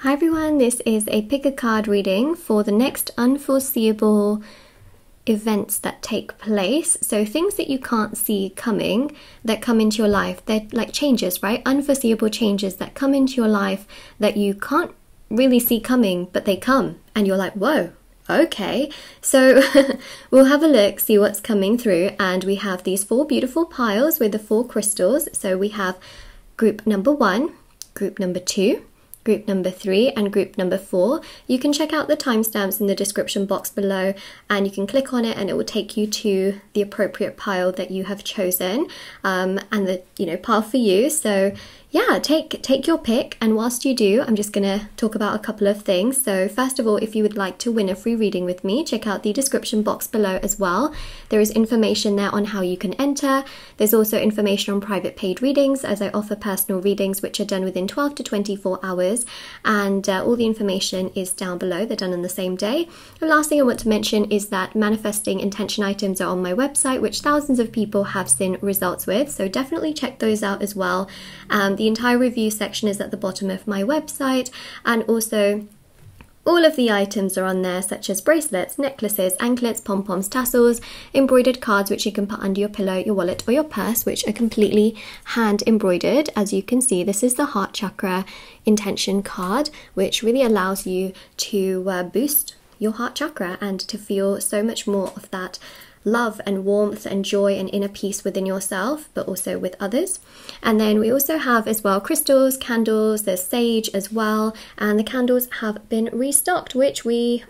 Hi everyone, this is a pick a card reading for the next unforeseeable events that take place. So things that you can't see coming that come into your life. They're like changes, right? Unforeseeable changes that come into your life that you can't really see coming, but they come and you're like, whoa, okay. So we'll have a look, see what's coming through. And we have these four beautiful piles with the four crystals. So we have group number 1, group number 2, group number 3 and group number 4. You can check out the timestamps in the description box below and you can click on it and it will take you to the appropriate pile that you have chosen and the pile for you. So yeah, take your pick, and whilst you do, I'm just gonna talk about a couple of things. So first of all, if you would like to win a free reading with me, check out the description box below as well. There is information there on how you can enter. There's also information on private paid readings, as I offer personal readings which are done within 12 to 24 hours, and all the information is down below. They're done on the same day. The last thing I want to mention is that manifesting intention items are on my website, which thousands of people have seen results with, so definitely check those out as well. The entire review section is at the bottom of my website, and also all of the items are on there, such as bracelets, necklaces, anklets, pom-poms, tassels, embroidered cards which you can put under your pillow, your wallet or your purse, which are completely hand embroidered. As you can see, this is the heart chakra intention card, which really allows you to boost your heart chakra and to feel so much more of that love and warmth and joy and inner peace within yourself, but also with others. And then we also have as well crystals, candles, there's sage as well, and the candles have been restocked, which we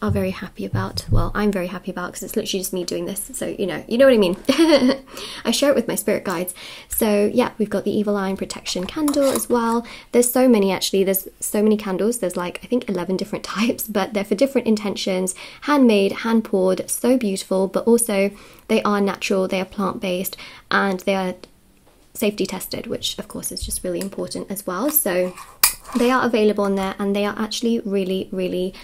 are very happy about. Well, I'm very happy about, because it's literally just me doing this, so you know what I mean. I share it with my spirit guides. So yeah, we've got the Evil Eye Protection candle as well. There's so many, actually, there's so many candles. There's like I think 11 different types, but they're for different intentions, handmade, hand poured, so beautiful, but also they are natural, they are plant-based, and they are safety tested, which of course is just really important as well. So they are available on there, and they are actually really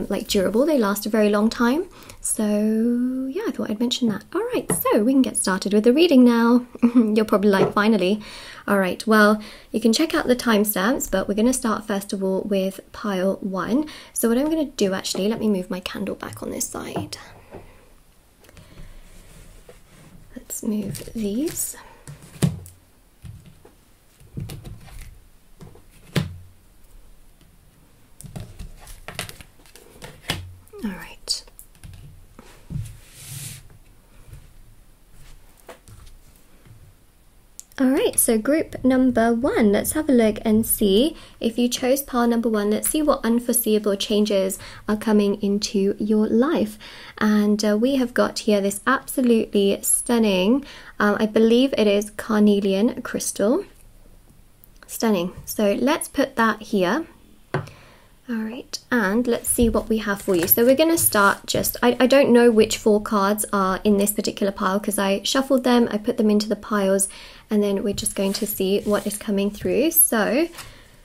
like durable. They last a very long time. So yeah, I thought I'd mention that. All right, so we can get started with the reading now. You're probably like, finally. All right, well, you can check out the timestamps, but we're going to start first of all with pile 1. So what I'm going to do, actually, let me move my candle back on this side. Let's move these. All right. All right, so group number 1, let's have a look and see if you chose pile number 1. Let's see what unforeseeable changes are coming into your life. And we have got here this absolutely stunning, I believe it is carnelian crystal. Stunning. So let's put that here. All right, and let's see what we have for you. So we're going to start just, I don't know which 4 cards are in this particular pile because I shuffled them, I put them into the piles, and then we're just going to see what is coming through. So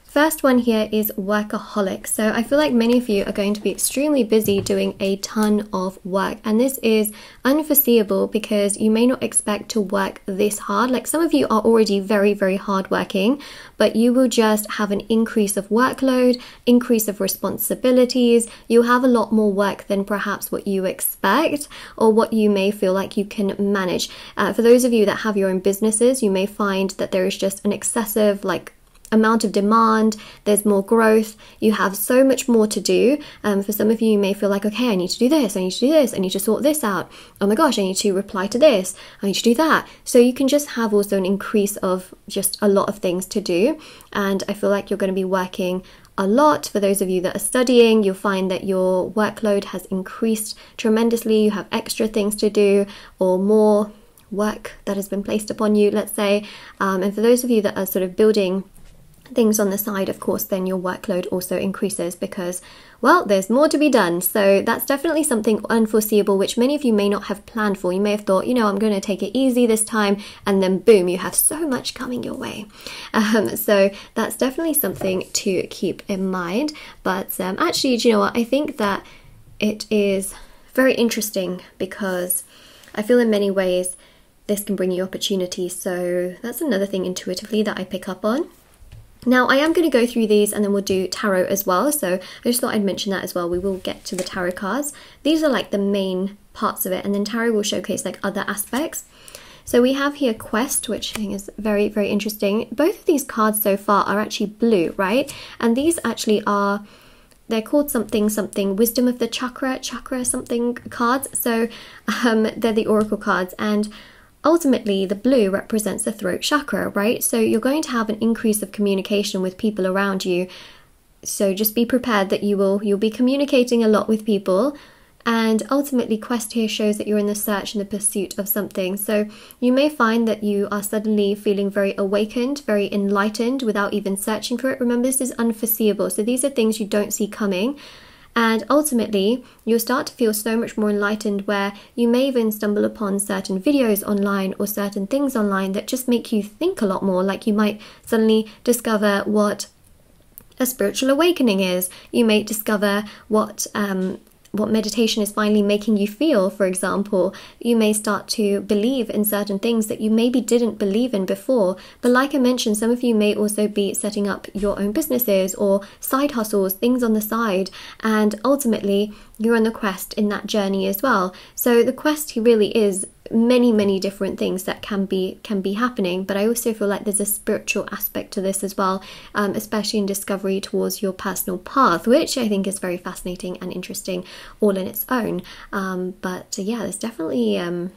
first one here is workaholic. So I feel like many of you are going to be extremely busy doing a ton of work, and this is unforeseeable because you may not expect to work this hard. Like some of you are already very hard working, but you will just have an increase of workload, increase of responsibilities. You'll have a lot more work than perhaps what you expect or what you may feel like you can manage. For those of you that have your own businesses, you may find that there is just an excessive amount of demand, there's more growth, you have so much more to do. For some of you, you may feel like, okay, I need to do this, I need to do this, I need to sort this out, oh my gosh, I need to reply to this, I need to do that. So you can just have also an increase of just a lot of things to do, and I feel like you're going to be working a lot. For those of you that are studying, you'll find that your workload has increased tremendously. You have extra things to do, or more work that has been placed upon you, let's say. And for those of you that are sort of building things on the side, of course, then your workload also increases because, well, there's more to be done. So that's definitely something unforeseeable, which many of you may not have planned for. You may have thought, I'm going to take it easy this time, and then boom, you have so much coming your way. So that's definitely something to keep in mind. But actually, do you know what? I think that it is very interesting because I feel in many ways this can bring you opportunities. So that's another thing intuitively that I pick up on. Now, I am going to go through these and then we'll do tarot as well. So I just thought I'd mention that as well. We will get to the tarot cards. These are like the main parts of it, and then tarot will showcase like other aspects. So we have here Quest, which I think is very, very interesting. Both of these cards so far are actually blue, right? And these actually are, they're called something, Wisdom of the Chakra something cards. So they're the Oracle cards, and ultimately the blue represents the throat chakra, right? So you're going to have an increase of communication with people around you. So just be prepared that you'll be communicating a lot with people. And ultimately, Quest here shows that you're in the search and the pursuit of something. So you may find that you are suddenly feeling very awakened, very enlightened without even searching for it. Remember, this is unforeseeable. So these are things you don't see coming. And ultimately, you'll start to feel so much more enlightened, where you may even stumble upon certain videos online or certain things online that just make you think a lot more. Like you might suddenly discover what a spiritual awakening is. You may discover what meditation is finally making you feel, for example. You may start to believe in certain things that you maybe didn't believe in before. But like I mentioned, some of you may also be setting up your own businesses or side hustles, things on the side, and ultimately you're on the quest in that journey as well. So the quest really is many different things that can be happening, but I also feel like there's a spiritual aspect to this as well, especially in discovery towards your personal path, which I think is very fascinating and interesting all in its own. But yeah, there's definitely an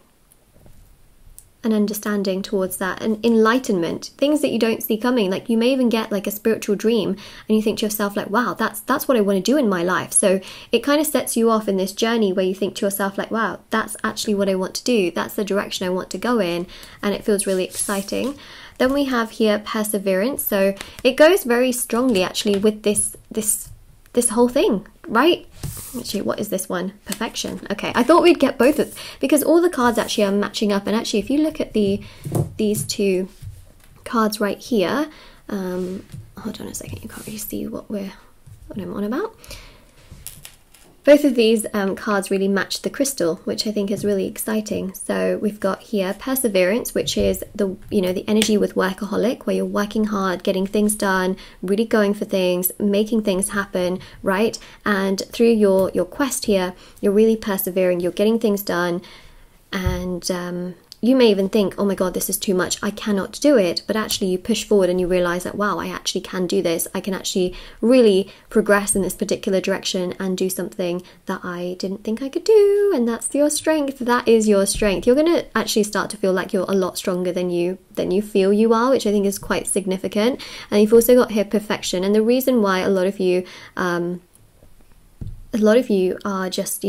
understanding towards that, and enlightenment, things that you don't see coming. Like you may even get like a spiritual dream and you think to yourself like, wow, that's what I want to do in my life. So it kind of sets you off in this journey where you think to yourself like, wow, that's actually what I want to do, that's the direction I want to go in, and it feels really exciting. Then we have here Perseverance. So it goes very strongly actually with this whole thing, right? Actually, what is this one? Perfection. Okay, I thought we'd get both of, because all the cards actually are matching up. And actually, if you look at these two cards right here, hold on a second, you can't really see what I'm on about. Both of these cards really match the crystal, which I think is really exciting. So we've got here Perseverance, which is the energy with workaholic, where you're working hard, getting things done, really going for things, making things happen, right? And through your quest here, you're really persevering, you're getting things done, and you may even think, oh my God, this is too much, I cannot do it. But actually you push forward and you realize that, wow, I actually can do this. I can actually really progress in this particular direction and do something that I didn't think I could do. And that's your strength. That is your strength. You're going to actually start to feel like you're a lot stronger than you feel you are, which I think is quite significant. And you've also got here Perfection. And the reason why a lot of you are just,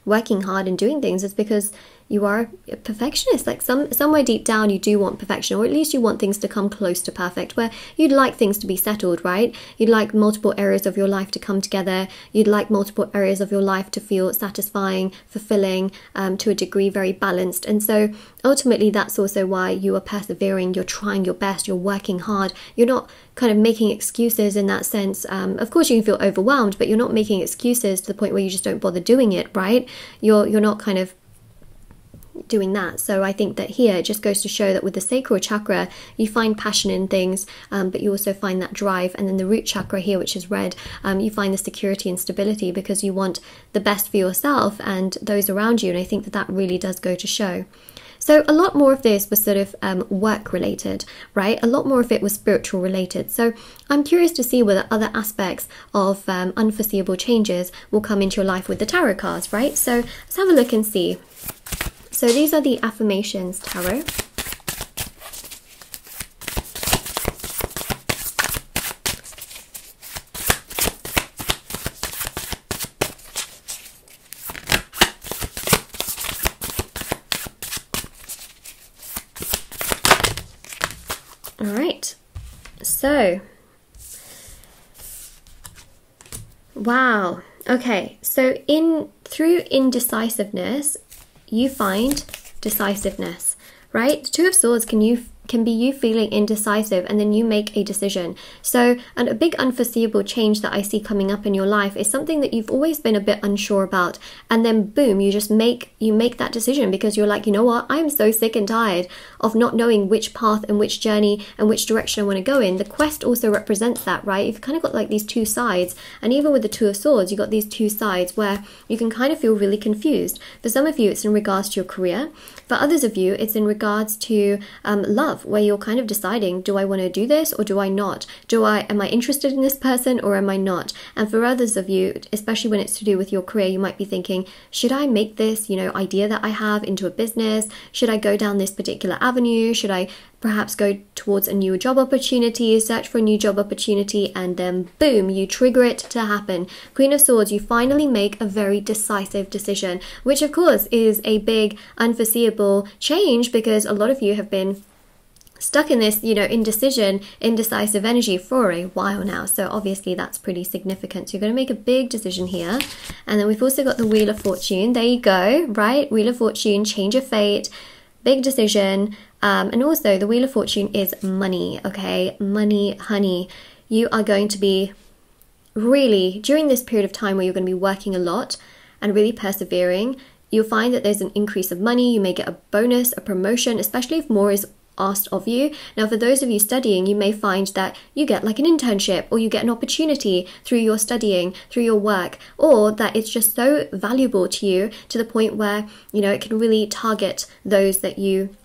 working hard and doing things is because you are a perfectionist. Like somewhere deep down you do want perfection, or at least you want things to come close to perfect, where you'd like things to be settled, right? You'd like multiple areas of your life to come together. You'd like multiple areas of your life to feel satisfying, fulfilling, to a degree very balanced. And so ultimately that's also why you are persevering. You're trying your best, you're working hard. You're not kind of making excuses in that sense. Of course you can feel overwhelmed, but you're not making excuses to the point where you just don't bother doing it, right? You're not kind of doing that. So I think that here it just goes to show that with the sacral chakra you find passion in things, but you also find that drive. And then the root chakra here, which is red, you find the security and stability because you want the best for yourself and those around you. And I think that really does go to show. So a lot more of this was sort of work related, right? A lot more of it was spiritual related. So I'm curious to see whether other aspects of unforeseeable changes will come into your life with the tarot cards, right? So let's have a look and see. So these are the affirmations tarot. All right. So, wow. Okay. So through indecisiveness, you find decisiveness, right? The Two of Swords can be you feeling indecisive, and then you make a decision. So, and a big unforeseeable change that I see coming up in your life is something that you've always been a bit unsure about, and then boom, you make that decision because you're like, you know what, I'm so sick and tired of not knowing which path and which journey and which direction I want to go in. The quest also represents that, right? You've kind of got like these two sides, and even with the Two of Swords, you've got these two sides where you can kind of feel really confused. For some of you, it's in regards to your career. For others of you, it's in regards to love, where you're kind of deciding, do I want to do this or do I not? Am I interested in this person or am I not? And for others of you, especially when it's to do with your career, you might be thinking, should I make this, idea that I have into a business? Should I go down this particular avenue? Should I perhaps go towards a new job opportunity, search for a new job opportunity, and then boom, you trigger it to happen. Queen of Swords, you finally make a very decisive decision, which of course is a big unforeseeable change, because a lot of you have been stuck in this, indecisive energy for a while now. So obviously that's pretty significant. So you're going to make a big decision here. And then we've also got the Wheel of Fortune. There you go, right? Wheel of Fortune, change of fate, big decision. And also the Wheel of Fortune is money, okay? Money, honey. You are going to be really, during this period of time where you're going to be working a lot and really persevering, you'll find that there's an increase of money. You may get a bonus, a promotion, especially if more is asked of you. Now, for those of you studying, you may find that you get like an internship, or you get an opportunity through your studying, through your work, or that it's just so valuable to you to the point where, it can really target those that you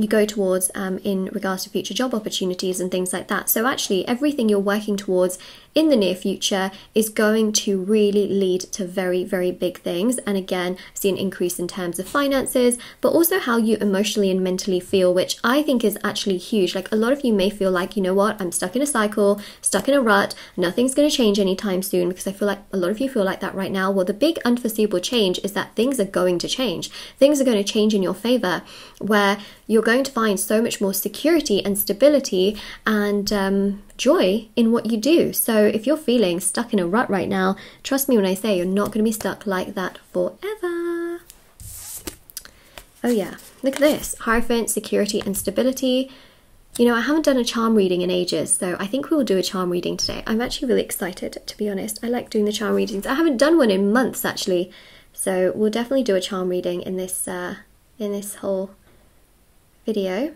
go towards in regards to future job opportunities and things like that. So actually everything you're working towards in the near future is going to really lead to very, very big things. And again, see an increase in terms of finances, but also how you emotionally and mentally feel, which I think is actually huge. Like, a lot of you may feel like, you know what, I'm stuck in a cycle, stuck in a rut, nothing's going to change anytime soon, because I feel like a lot of you feel like that right now. Well, the big unforeseeable change is that things are going to change. Things are going to change in your favor, where you're going to find so much more security and stability and joy in what you do. So if you're feeling stuck in a rut right now, trust me when I say you're not going to be stuck like that forever. Oh yeah, look at this. Hierophant, security and stability. I haven't done a charm reading in ages, so I think we will do a charm reading today. I'm actually really excited, to be honest. I like doing the charm readings. I haven't done one in months, actually. So we'll definitely do a charm reading in this whole video.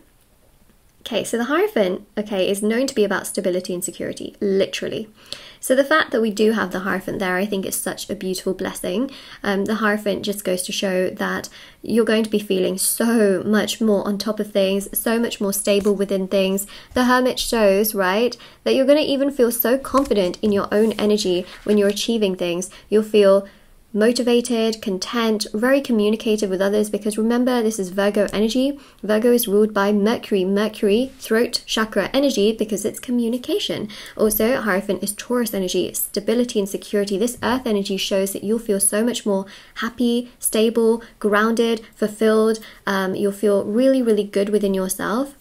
Okay, so the Hierophant, is known to be about stability and security, literally. So the fact that we do have the Hierophant there, I think is such a beautiful blessing. The Hierophant just goes to show that you're going to be feeling so much more on top of things, so much more stable within things. The Hermit shows, right, that you're going to even feel so confident in your own energy when you're achieving things. You'll feel motivated, content, very communicative with others, because remember, this is Virgo energy. Virgo is ruled by Mercury, throat chakra energy, because it's communication. Also, Hierophant is Taurus energy, stability and security. This earth energy shows that you'll feel so much more happy, stable, grounded, fulfilled. You'll feel really, really good within yourself.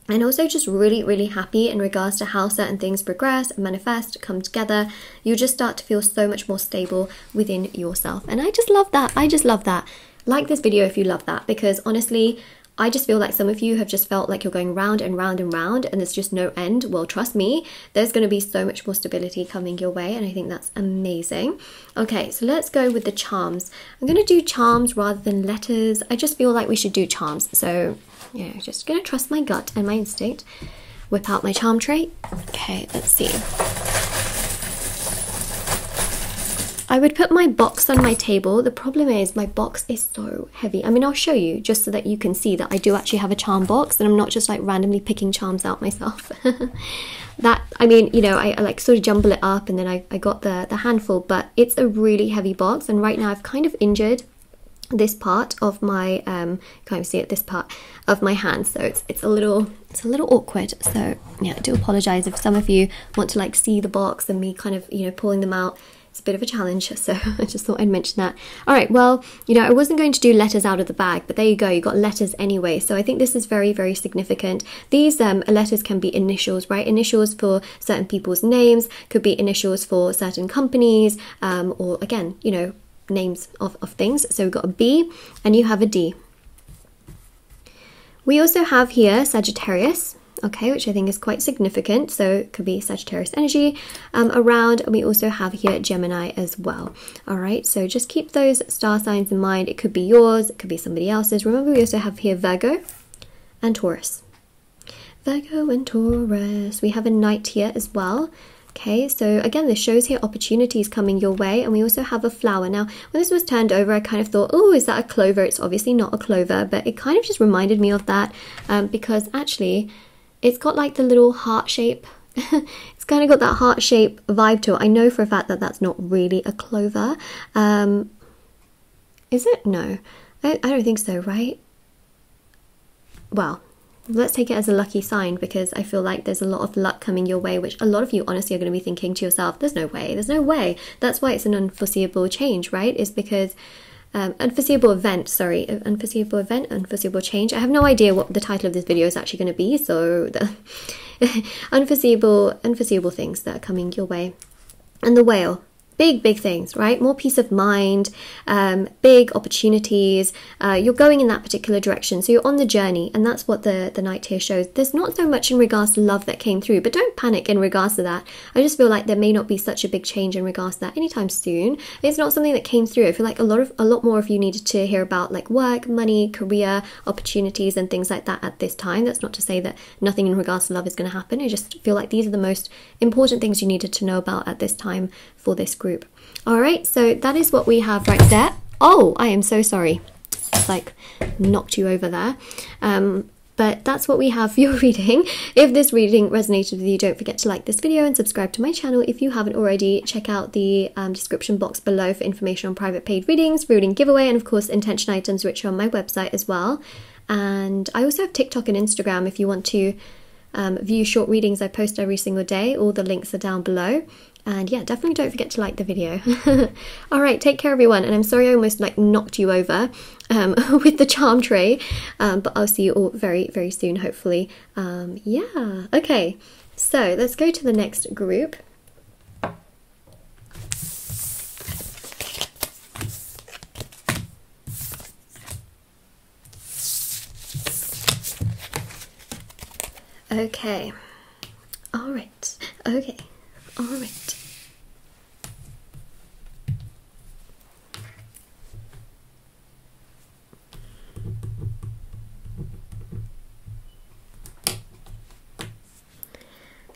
And also just really, really happy in regards to how certain things progress, manifest, come together. You just start to feel so much more stable within yourself. And I just love that. I just love that. Like this video if you love that, because honestly, I just feel like some of you have just felt like you're going round and round and round and there's just no end. Well, trust me, there's going to be so much more stability coming your way, and I think that's amazing. Okay, so let's go with the charms. I'm going to do charms rather than letters. I just feel like we should do charms. So yeah, just gonna trust my gut and my instinct. Whip out my charm tray. Okay, let's see. I would put my box on my table. The problem is my box is so heavy. I mean, I'll show you just so that you can see that I do actually have a charm box and I'm not just like randomly picking charms out myself. I like sort of jumble it up and then I got the handful, but it's a really heavy box, and right now I've kind of injured this part of my can't even see it, this part of my hand, so it's a little awkward. So yeah, I do apologize if some of you want to like see the box and me kind of pulling them out. It's a bit of a challenge, so I just thought I'd mention that. All right, well, I wasn't going to do letters out of the bag, but there you go, you got letters anyway. So I think this is very, very significant. These letters can be initials, right? Initials for certain people's names, could be initials for certain companies, or again, names of things. So we've got a B and you have a D. We also have here Sagittarius, okay, which I think is quite significant. So it could be Sagittarius energy around, and we also have here Gemini as well. All right, so just keep those star signs in mind. It could be yours, it could be somebody else's. Remember, we also have here Virgo and Taurus. Virgo and Taurus. We have a Knight here as well. Okay, so again, this shows here opportunities coming your way, and we also have a flower. Now, when this was turned over, I kind of thought, oh, is that a clover? It's obviously not a clover, but it kind of just reminded me of that because actually it's got like the little heart shape. It's kind of got that heart shape vibe to it. I know for a fact that that's not really a clover. Is it? No, I don't think so, right? Well, let's take it as a lucky sign, because I feel like there's a lot of luck coming your way, which a lot of you honestly are going to be thinking to yourself, there's no way, there's no way. That's why it's an unforeseeable change, right? Is because unforeseeable event, unforeseeable change. I have no idea what the title of this video is actually going to be, so the unforeseeable things that are coming your way. And the Whale. Big things, right? More peace of mind, big opportunities. You're going in that particular direction, so you're on the journey, and that's what the Knight here shows. There's not so much in regards to love that came through, but don't panic in regards to that. I just feel like there may not be such a big change in regards to that anytime soon. It's not something that came through. I feel like a lot more of you needed to hear about like work, money, career, opportunities, and things like that at this time. That's not to say that nothing in regards to love is going to happen. I just feel like these are the most important things you needed to know about at this time for this group. All right, so that is what we have right there. Oh, I am so sorry. It's like knocked you over there. But that's what we have for your reading. If this reading resonated with you, don't forget to like this video and subscribe to my channel if you haven't already. Check out the description box below for information on private paid readings, reading giveaway, and of course intention items, which are on my website as well. And I also have TikTok and Instagram if you want to view short readings I post every single day. All the links are down below. And yeah, definitely don't forget to like the video. All right, take care everyone, and I'm sorry I almost like knocked you over with the charm tray, but I'll see you all very soon, hopefully. Yeah, okay, so let's go to the next group. Okay, all right, okay. All right.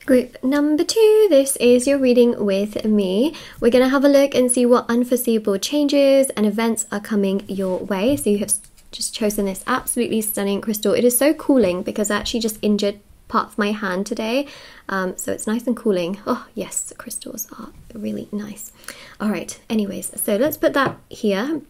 Group number 2, this is your reading with me. We're going to have a look and see what unforeseeable changes and events are coming your way. So you have just chosen this absolutely stunning crystal. It is so cooling because I actually just injured part of my hand today, so it's nice and cooling. Oh yes, the crystals are really nice. All right, anyways, so let's put that here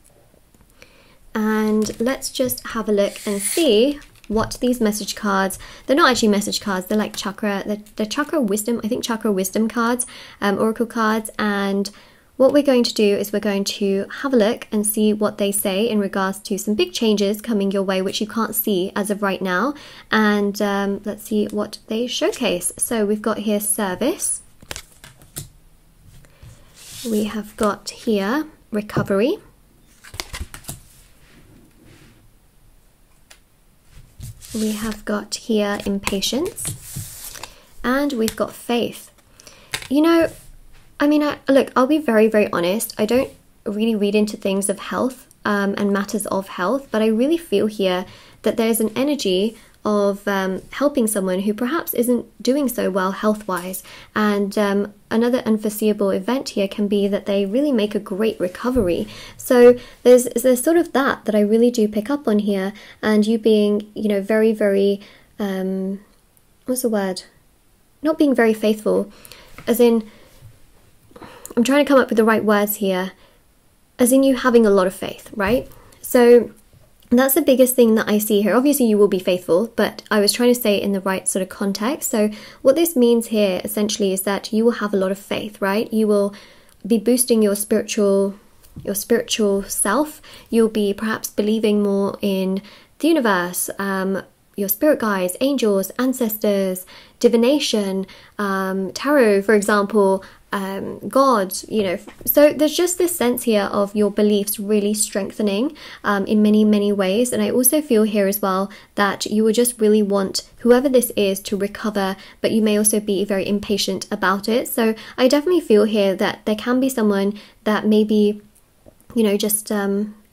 and let's just have a look and see what these message cards, they're not actually message cards, they're like chakra, they're chakra wisdom, I think chakra wisdom cards, oracle cards. And what we're going to do is we're going to have a look and see what they say in regards to some big changes coming your way, which you can't see as of right now. And let's see what they showcase. So we've got here service. We have got here recovery. We have got here impatience. And we've got faith. You know, I mean, look, I'll be very honest. I don't really read into things of health and matters of health, but I really feel here that there's an energy of helping someone who perhaps isn't doing so well health-wise. And another unforeseeable event here can be that they really make a great recovery. So there's sort of that I really do pick up on here. And you being, you know, very, what's the word? Not being very faithful, as in, I'm trying to come up with the right words here, as in you having a lot of faith, right? So that's the biggest thing that I see here. Obviously you will be faithful, but I was trying to say it in the right sort of context. So what this means here essentially is that you will have a lot of faith, right? You will be boosting your spiritual self. You'll be perhaps believing more in the universe, your spirit guides, angels, ancestors, divination, tarot, for example, God, you know. So there's just this sense here of your beliefs really strengthening in many ways. And I also feel here as well that you will just really want whoever this is to recover, but you may also be very impatient about it. So I definitely feel here that there can be someone that maybe, you know, just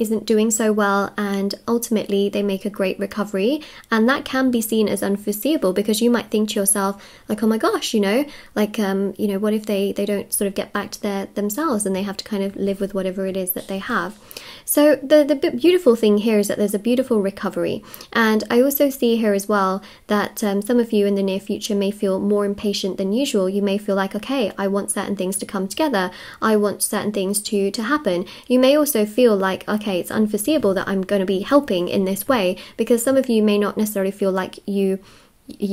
isn't doing so well, and ultimately they make a great recovery. And that can be seen as unforeseeable, because you might think to yourself like, oh my gosh, you know, like you know, what if they don't sort of get back to themselves and they have to kind of live with whatever it is that they have. So the beautiful thing here is that there's a beautiful recovery. And I also see here as well that some of you in the near future may feel more impatient than usual. You may feel like, okay, I want certain things to come together. I want certain things to happen. You may also feel like, okay, it's unforeseeable that I'm going to be helping in this way, because some of you may not necessarily feel like you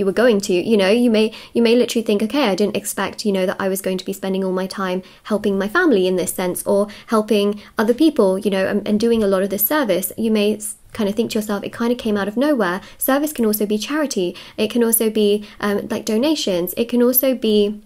were going to, you know, you may literally think, okay, I didn't expect, you know, that I was going to be spending all my time helping my family in this sense, or helping other people, you know, and doing a lot of this service. You may kind of think to yourself, it kind of came out of nowhere. Service can also be charity. It can also be like donations. It can also be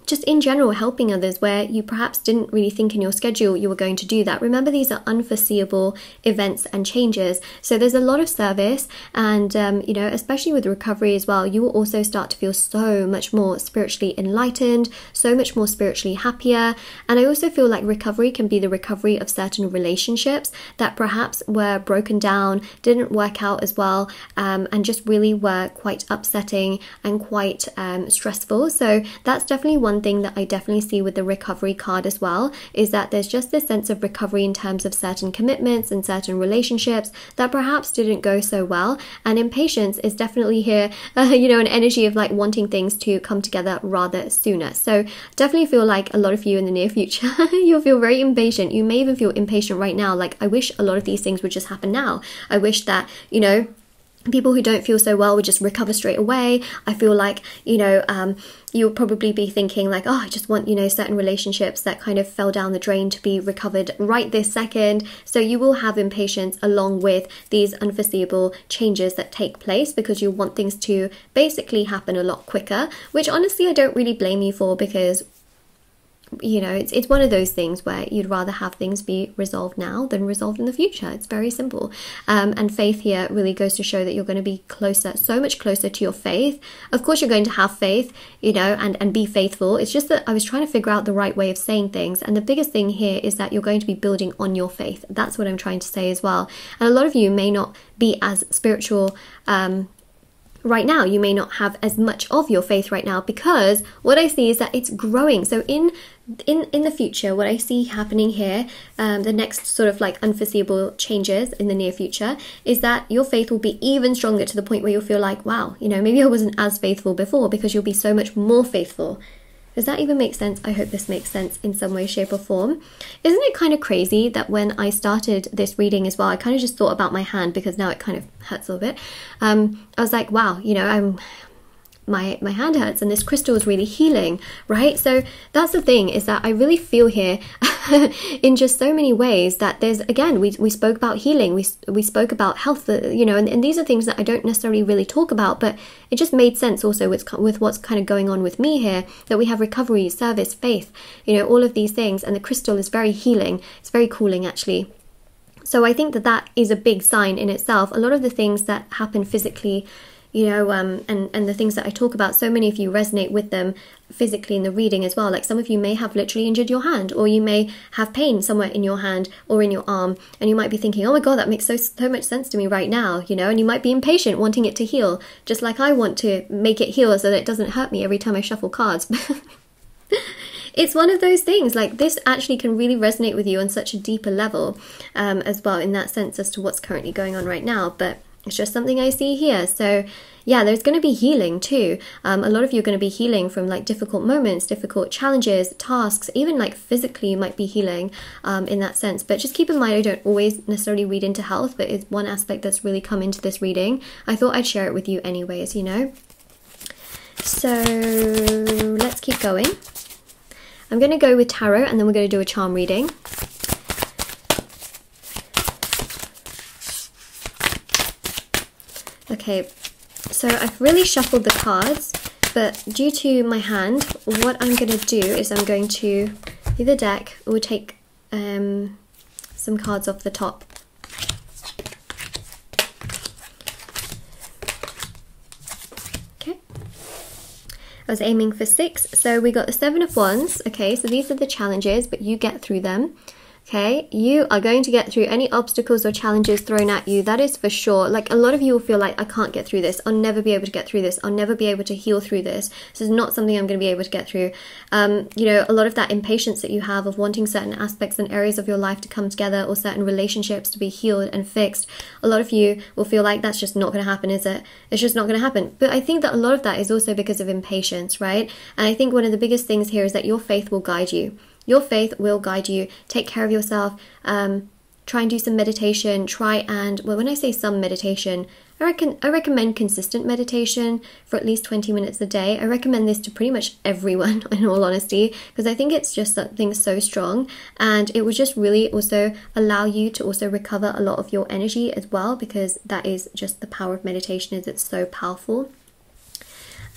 just in general helping others where you perhaps didn't really think in your schedule you were going to do that. Remember, these are unforeseeable events and changes. So there's a lot of service, and you know, especially with recovery as well, you will also start to feel so much more spiritually enlightened, so much more spiritually happier. And I also feel like recovery can be the recovery of certain relationships that perhaps were broken down, didn't work out as well, and just really were quite upsetting and quite stressful. So that's definitely one thing that I definitely see with the recovery card as well, is that there's just this sense of recovery in terms of certain commitments and certain relationships that perhaps didn't go so well. And impatience is definitely here, you know, an energy of like wanting things to come together rather sooner. So definitely feel like a lot of you in the near future, you'll feel very impatient. You may even feel impatient right now, like, I wish a lot of these things would just happen now. I wish that, you know, people who don't feel so well would just recover straight away. I feel like, you know, you'll probably be thinking like, oh, I just want, you know, certain relationships that kind of fell down the drain to be recovered right this second. So you will have impatience along with these unforeseeable changes that take place, because you want things to basically happen a lot quicker, which honestly I don't really blame you for, because, you know, it's one of those things where you'd rather have things be resolved now than resolved in the future. It's very simple. And faith here really goes to show that you're going to be closer, so much closer to your faith. Of course, you're going to have faith, you know, and be faithful. It's just that I was trying to figure out the right way of saying things. And the biggest thing here is that you're going to be building on your faith. That's what I'm trying to say as well. And a lot of you may not be as spiritual right now. You may not have as much of your faith right now, because what I see is that it's growing. So in the future, what I see happening here, the next sort of like unforeseeable changes in the near future, is that your faith will be even stronger, to the point where you'll feel like, wow, you know, maybe I wasn't as faithful before, because you'll be so much more faithful. Does that even make sense? I hope this makes sense in some way, shape or form. Isn't it kind of crazy that when I started this reading as well, I kind of just thought about my hand, because now it kind of hurts a little bit. I was like, wow, you know, my hand hurts and this crystal is really healing, right? So that's the thing, is that I really feel here in just so many ways that there's, again, we spoke about healing, we spoke about health, you know, and these are things that I don't necessarily really talk about, but it just made sense also with what's kind of going on with me here, that we have recovery, service, faith, you know, all of these things, and the crystal is very healing. It's very cooling, actually. So I think that is a big sign in itself. A lot of the things that happen physically, you know, and the things that I talk about, so many of you resonate with them physically in the reading as well. Like, some of you may have literally injured your hand, or you may have pain somewhere in your hand or in your arm, and you might be thinking, oh my god, that makes so much sense to me right now, you know, and you might be impatient, wanting it to heal, just like I want to make it heal so that it doesn't hurt me every time I shuffle cards. It's one of those things, like, this actually can really resonate with you on such a deeper level as well, in that sense, as to what's currently going on right now. But it's just something I see here. So yeah, there's going to be healing too. A lot of you are going to be healing from like difficult moments, difficult challenges, tasks, even like physically you might be healing in that sense. But just keep in mind, I don't always necessarily read into health, but it's one aspect that's really come into this reading. I thought I'd share it with you anyways, you know. So let's keep going. I'm going to go with tarot, and then we're going to do a charm reading. Okay, so I've really shuffled the cards, but due to my hand, what I'm going to do is I'm going to do the deck. We'll take some cards off the top. Okay. I was aiming for 6, so we got the 7 of Wands. Okay, so these are the challenges, but you get through them. Okay, you are going to get through any obstacles or challenges thrown at you. That is for sure. Like, a lot of you will feel like, I can't get through this. I'll never be able to get through this. I'll never be able to heal through this. This is not something I'm going to be able to get through. You know, a lot of that impatience that you have of wanting certain aspects and areas of your life to come together, or certain relationships to be healed and fixed. A lot of you will feel like that's just not going to happen, is it? It's just not going to happen. But I think that a lot of that is also because of impatience, right? And I think one of the biggest things here is that your faith will guide you. Your faith will guide you. Take care of yourself. Try and do some meditation. Well, when I say some meditation, I recommend consistent meditation for at least 20 minutes a day. I recommend this to pretty much everyone, in all honesty, because I think it's just something so strong, and it would just really also allow you to also recover a lot of your energy as well, because that is just the power of meditation, is it's so powerful.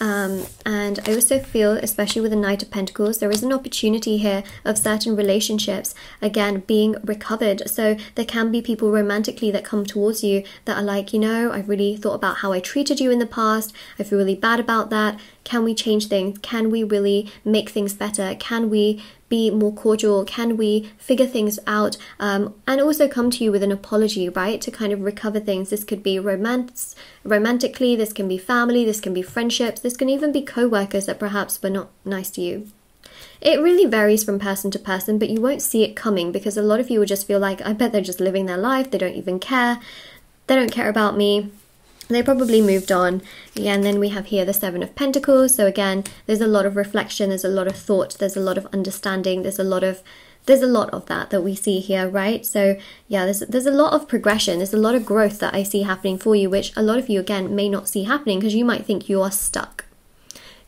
And I also feel, especially with the Knight of Pentacles, there is an opportunity here of certain relationships, again, being recovered. So there can be people romantically that come towards you that are like, you know, I've really thought about how I treated you in the past. I feel really bad about that. Can we change things? Can we really make things better? Can we be more cordial? Can we figure things out? And also come to you with an apology, right? To kind of recover things. This could be romantically, this can be family, this can be friendships, this can even be co-workers that perhaps were not nice to you. It really varies from person to person, but you won't see it coming, because a lot of you will just feel like, I bet they're just living their life. They don't even care. They don't care about me. They probably moved on. Yeah, and then we have here the Seven of Pentacles. So again, there's a lot of reflection, there's a lot of thought, there's a lot of understanding, there's a lot of that we see here, right? So yeah, there's a lot of progression, there's a lot of growth that I see happening for you, which a lot of you, again, may not see happening, because you might think you are stuck.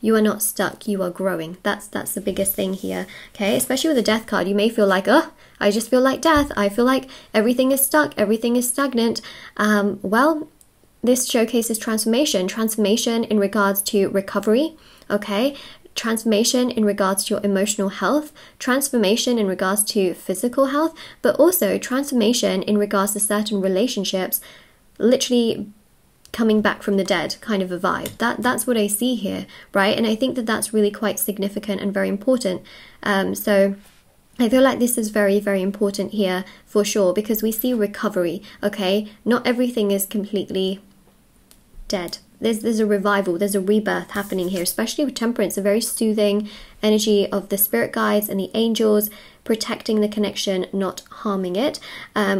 You are not stuck, you are growing. That's the biggest thing here, okay? Especially with the Death card, you may feel like, oh, I just feel like death. I feel like everything is stuck, everything is stagnant. Well, this showcases transformation in regards to recovery, okay? Transformation in regards to your emotional health, transformation in regards to physical health, but also transformation in regards to certain relationships, literally coming back from the dead, kind of a vibe. That's what I see here, right? And I think that that's really quite significant and very important. So I feel like this is very, very important here for sure, because we see recovery, okay? Not everything is completely dead. There's a revival, there's a rebirth happening here, especially with Temperance, a very soothing energy of the spirit guides and the angels, protecting the connection, not harming it,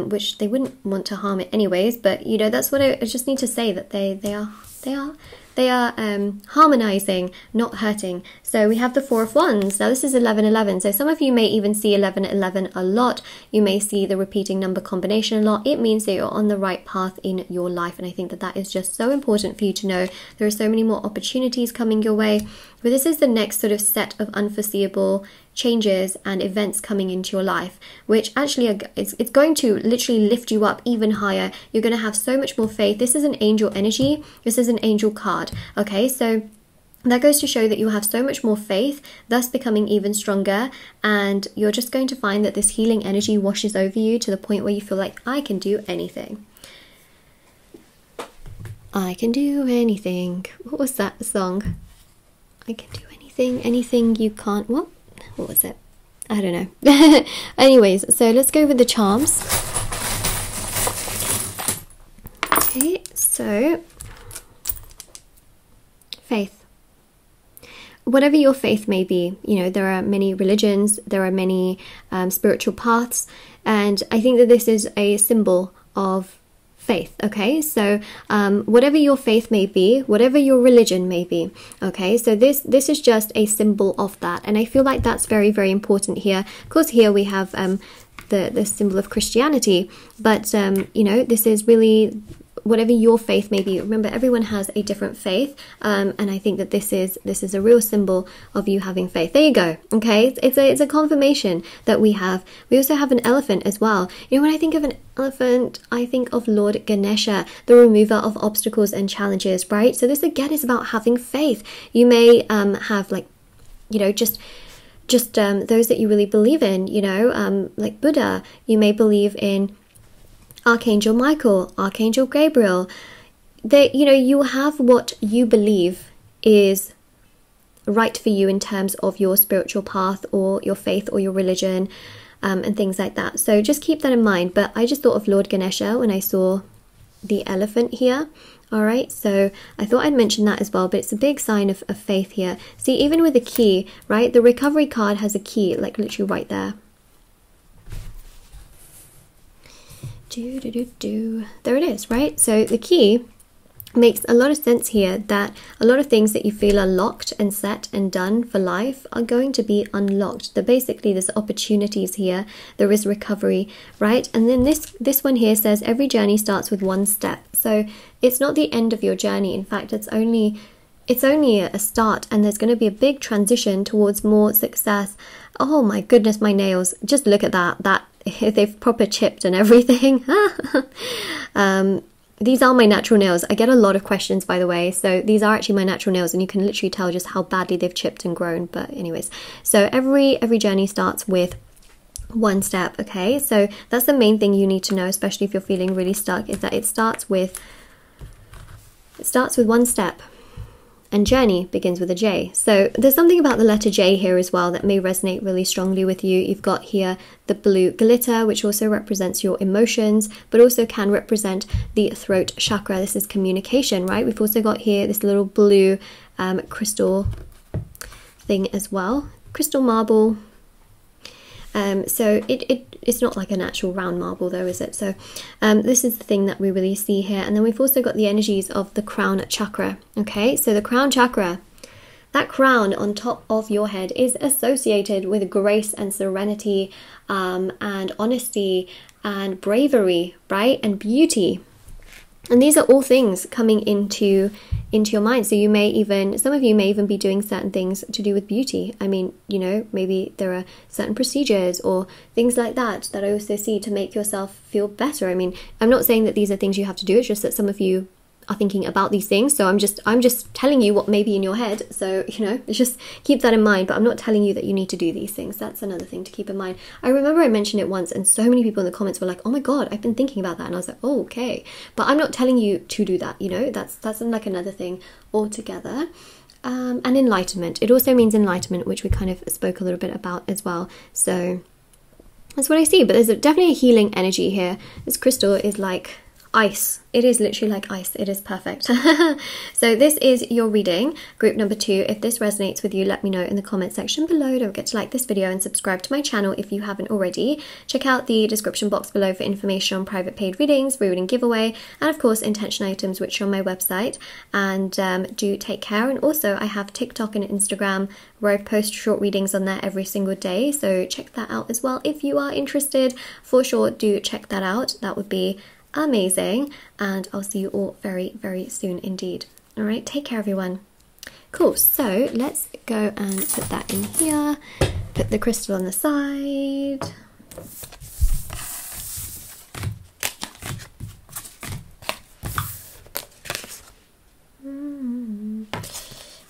which they wouldn't want to harm it anyways, but you know, that's what I just need to say, that they are harmonizing, not hurting. So we have the Four of Wands. Now this is 11-11. So some of you may even see 11-11 a lot. You may see the repeating number combination a lot. It means that you're on the right path in your life. And I think that that is just so important for you to know. There are so many more opportunities coming your way. But this is the next sort of set of unforeseeable changes and events coming into your life, which actually it's going to literally lift you up even higher. You're going to have so much more faith. This is an angel energy. This is an angel card. Okay, so that goes to show that you have so much more faith, thus becoming even stronger, and you're just going to find that this healing energy washes over you to the point where you feel like, I can do anything. I can do anything. What was that song? I can do anything you can't. What was it? I don't know. Anyways, so let's go with the charms. Okay, so faith. Whatever your faith may be, you know, there are many religions, there are many spiritual paths, and I think that this is a symbol of faith, okay? So whatever your faith may be, whatever your religion may be, okay? So this is just a symbol of that, and I feel like that's very, very important here. Of course, here we have the symbol of Christianity, but you know, this is really whatever your faith may be. Remember, everyone has a different faith, and I think that this is a real symbol of you having faith. There you go. Okay, it's a confirmation that we have. We also have an elephant as well. You know, when I think of an elephant, I think of Lord Ganesha, the remover of obstacles and challenges, right? So this again is about having faith. You may have, like, you know, just those that you really believe in, you know, like Buddha. You may believe in Archangel Michael, Archangel Gabriel. You know, you have what you believe is right for you in terms of your spiritual path or your faith or your religion. and things like that. So just keep that in mind. But I just thought of Lord Ganesha when I saw the elephant here. All right, so I thought I'd mention that as well, but it's a big sign of faith here. See, even with the key, right, the recovery card has a key, like literally right there. There it is, right? So the key makes a lot of sense here, that a lot of things that you feel are locked and set and done for life are going to be unlocked. That basically there's opportunities here, there is recovery, right? And then this one here says every journey starts with one step. So it's not the end of your journey. In fact, it's only a start, and there's going to be a big transition towards more success. Oh my goodness, my nails, just look at that they've proper chipped and everything. These are my natural nails. I get a lot of questions, by the way. So these are actually my natural nails, and you can literally tell just how badly they've chipped and grown. But anyways, so every journey starts with one step. Okay, so that's the main thing you need to know, especially if you're feeling really stuck, is that it starts with one step. And journey begins with a J. So there's something about the letter J here as well that may resonate really strongly with you. You've got here the blue glitter, which also represents your emotions, but also can represent the throat chakra. This is communication, right? We've also got here this little blue crystal thing as well. Crystal marble. So it's not like an actual round marble though, is it? So this is the thing that we really see here. And then we've also got the energies of the crown chakra. Okay, so the crown chakra, that crown on top of your head is associated with grace and serenity, and honesty and bravery, right? And beauty. And these are all things coming into your mind. So you may even, some of you may even be doing certain things to do with beauty. I mean, you know, maybe there are certain procedures or things like that I also see to make yourself feel better. I mean, I'm not saying that these are things you have to do. It's just that some of you are thinking about these things. So I'm just telling you what may be in your head. So, you know, just keep that in mind. But I'm not telling you that you need to do these things. That's another thing to keep in mind. I remember I mentioned it once, and so many people in the comments were like, oh my God, I've been thinking about that. And I was like, oh, okay. But I'm not telling you to do that, you know, that's like another thing altogether. And enlightenment. It also means enlightenment, which we kind of spoke a little bit about as well. So that's what I see. But there's definitely a healing energy here. This crystal is like ice. It is literally like ice. It is perfect. So this is your reading, group number 2. If this resonates with you, let me know in the comment section below. Don't forget to like this video and subscribe to my channel if you haven't already. Check out the description box below for information on private paid readings, reading giveaway, and of course intention items, which are on my website. And do take care. And also I have TikTok and Instagram where I post short readings on there every single day, so check that out as well if you are interested. For sure, do check that out. That would be amazing, and I'll see you all very, very soon indeed. All right, take care, everyone. Cool, so let's go and put that in here, put the crystal on the side.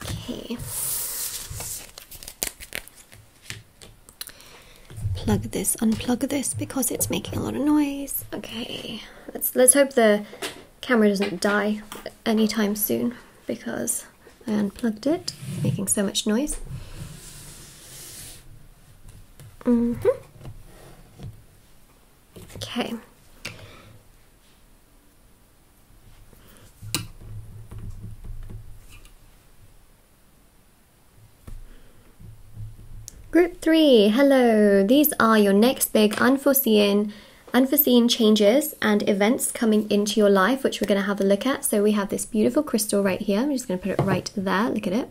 Okay. Plug this, unplug this, because it's making a lot of noise. Okay, let's hope the camera doesn't die anytime soon, because I unplugged it. It's making so much noise. Okay. Group 3, hello. These are your next big unforeseen changes and events coming into your life, which we're going to have a look at. So we have this beautiful crystal right here. I'm just going to put it right there. Look at it.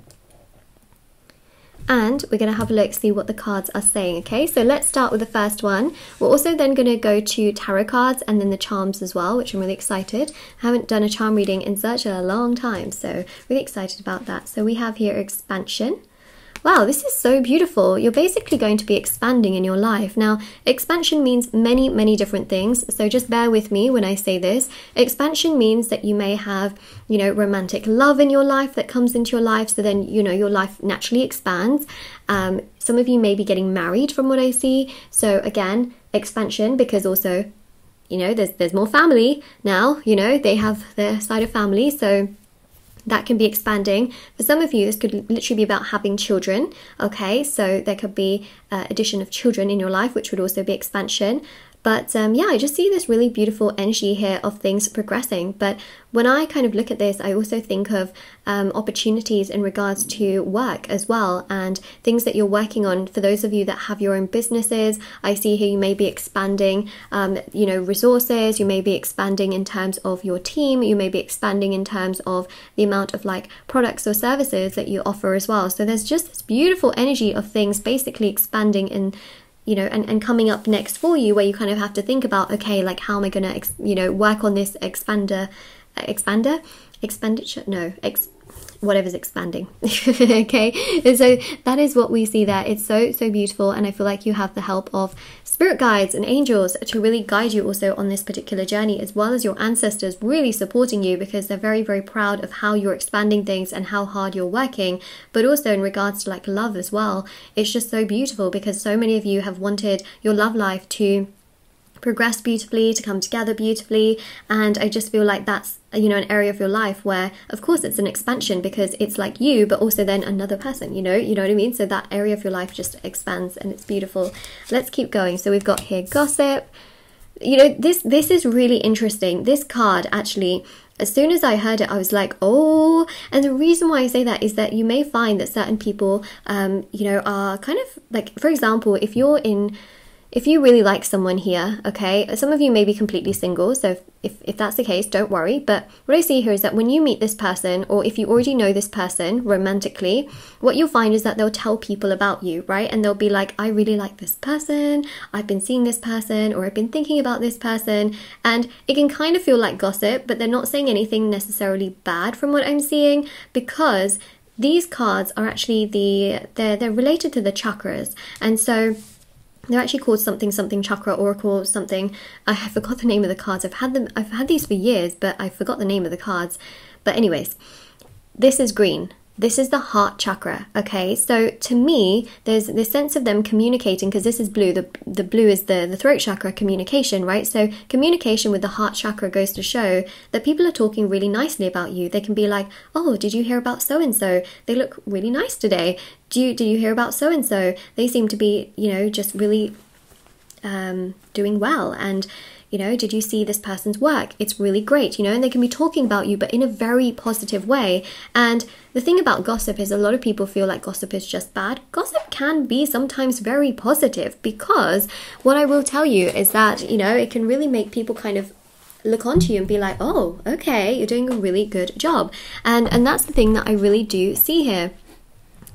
And we're going to have a look, see what the cards are saying. Okay, so let's start with the first one. We're also then going to go to tarot cards and then the charms as well, which I'm really excited. I haven't done a charm reading in such a long time, so really excited about that. So we have here expansion. Wow, this is so beautiful. You're basically going to be expanding in your life. Now, expansion means many, many different things. So just bear with me when I say this. Expansion means that you may have, you know, romantic love in your life that comes into your life. So then, you know, your life naturally expands. Some of you may be getting married from what I see. So again, expansion, because also, you know, there's more family now, you know, they have their side of family. So that can be expanding. For some of you, this could literally be about having children, okay? So there could be addition of children in your life, which would also be expansion. But yeah, I just see this really beautiful energy here of things progressing. But when I kind of look at this, I also think of opportunities in regards to work as well, and things that you're working on. For those of you that have your own businesses, I see here you may be expanding, you know, resources. You may be expanding in terms of your team. You may be expanding in terms of the amount of like products or services that you offer as well. So there's just this beautiful energy of things basically expanding in, you know, and coming up next for you, where you kind of have to think about, okay, like how am I going to, you know, work on this whatever's expanding. Okay, and so that is what we see there. It's so beautiful, and I feel like you have the help of spirit guides and angels to really guide you also on this particular journey, as well as your ancestors really supporting you, because they're very proud of how you're expanding things and how hard you're working. But also in regards to like love as well, it's just so beautiful, because so many of you have wanted your love life to progress beautifully, to come together beautifully, and I just feel like that's, you know, an area of your life where of course it's an expansion, because it's like you but also then another person, you know what I mean? So that area of your life just expands, and it's beautiful. Let's keep going. So we've got here gossip. You know, this is really interesting. This card, actually, as soon as I heard it, I was like, oh. And the reason why I say that is that you may find that certain people you know, are kind of like, for example, if you really like someone here, okay, some of you may be completely single, so if that's the case, don't worry. But what I see here is that when you meet this person, or if you already know this person romantically, what you'll find is that they'll tell people about you, right? And they'll be like, I really like this person, I've been seeing this person, or I've been thinking about this person. And it can kind of feel like gossip, but they're not saying anything necessarily bad from what I'm seeing, because these cards are actually they're related to the chakras. And so they're actually called something chakra oracle something. I forgot the name of the cards. I've had these for years, but I forgot the name of the cards. But anyways, this is green. This is the heart chakra, okay? So to me, there's this sense of them communicating, because this is blue. The blue is the throat chakra, communication, right? So communication with the heart chakra goes to show that people are talking really nicely about you. They can be like, oh, did you hear about so-and-so? They look really nice today. Did you hear about so-and-so? They seem to be, you know, just really doing well. And you know, did you see this person's work? It's really great, you know, and they can be talking about you, but in a very positive way. And the thing about gossip is a lot of people feel like gossip is just bad. Gossip can be sometimes very positive, because what I will tell you is that, you know, it can really make people kind of look onto you and be like, oh, okay, you're doing a really good job. And that's the thing that I really do see here.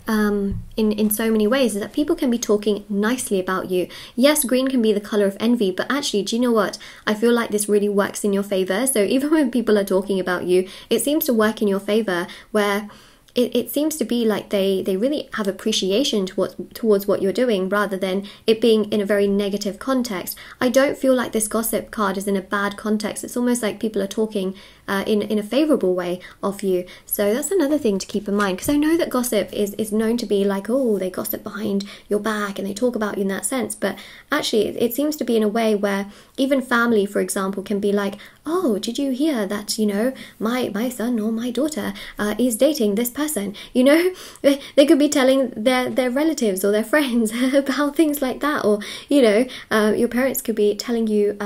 In so many ways, is that people can be talking nicely about you. Yes, green can be the color of envy, but actually, do you know what? I feel like this really works in your favor. So even when people are talking about you, it seems to work in your favor, where it seems to be like they really have appreciation towards what you're doing, rather than it being in a very negative context. I don't feel like this gossip card is in a bad context. It's almost like people are talking in a favorable way of you. So that's another thing to keep in mind, because I know that gossip is known to be like, oh, they gossip behind your back and they talk about you in that sense. But actually, it seems to be in a way where even family, for example, can be like, oh, did you hear that, you know, my son or my daughter is dating this person? You know, they could be telling their relatives or their friends about things like that. Or, you know, your parents could be telling you,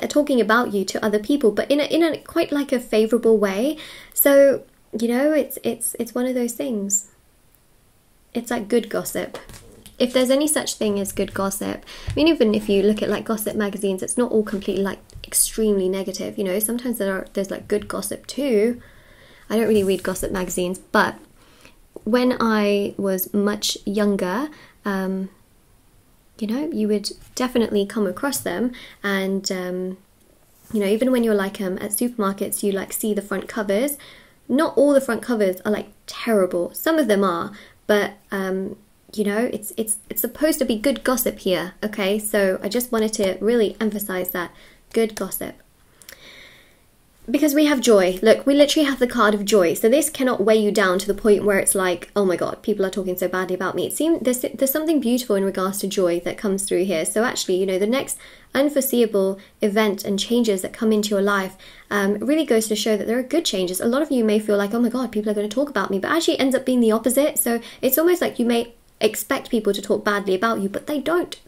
talking about you to other people, but in a quite like a favorable way. So, you know, it's one of those things. It's like good gossip, if there's any such thing as good gossip. I mean, even if you look at like gossip magazines, it's not all completely like extremely negative, you know. Sometimes there's like good gossip too. I don't really read gossip magazines, but when I was much younger, you know, you would definitely come across them. And you know, even when you're like at supermarkets, you like see the front covers. Not all the front covers are like terrible. Some of them are, but you know, it's supposed to be good gossip here, okay? So I just wanted to really emphasize that. Good gossip. because we have joy. Look, we literally have the card of joy. So this cannot weigh you down to the point where it's like, oh my God, people are talking so badly about me. It seems there's something beautiful in regards to joy that comes through here. So actually, you know, the next unforeseeable event and changes that come into your life really goes to show that there are good changes. A lot of you may feel like, oh my God, people are going to talk about me, but actually it ends up being the opposite. So it's almost like you may expect people to talk badly about you, but they don't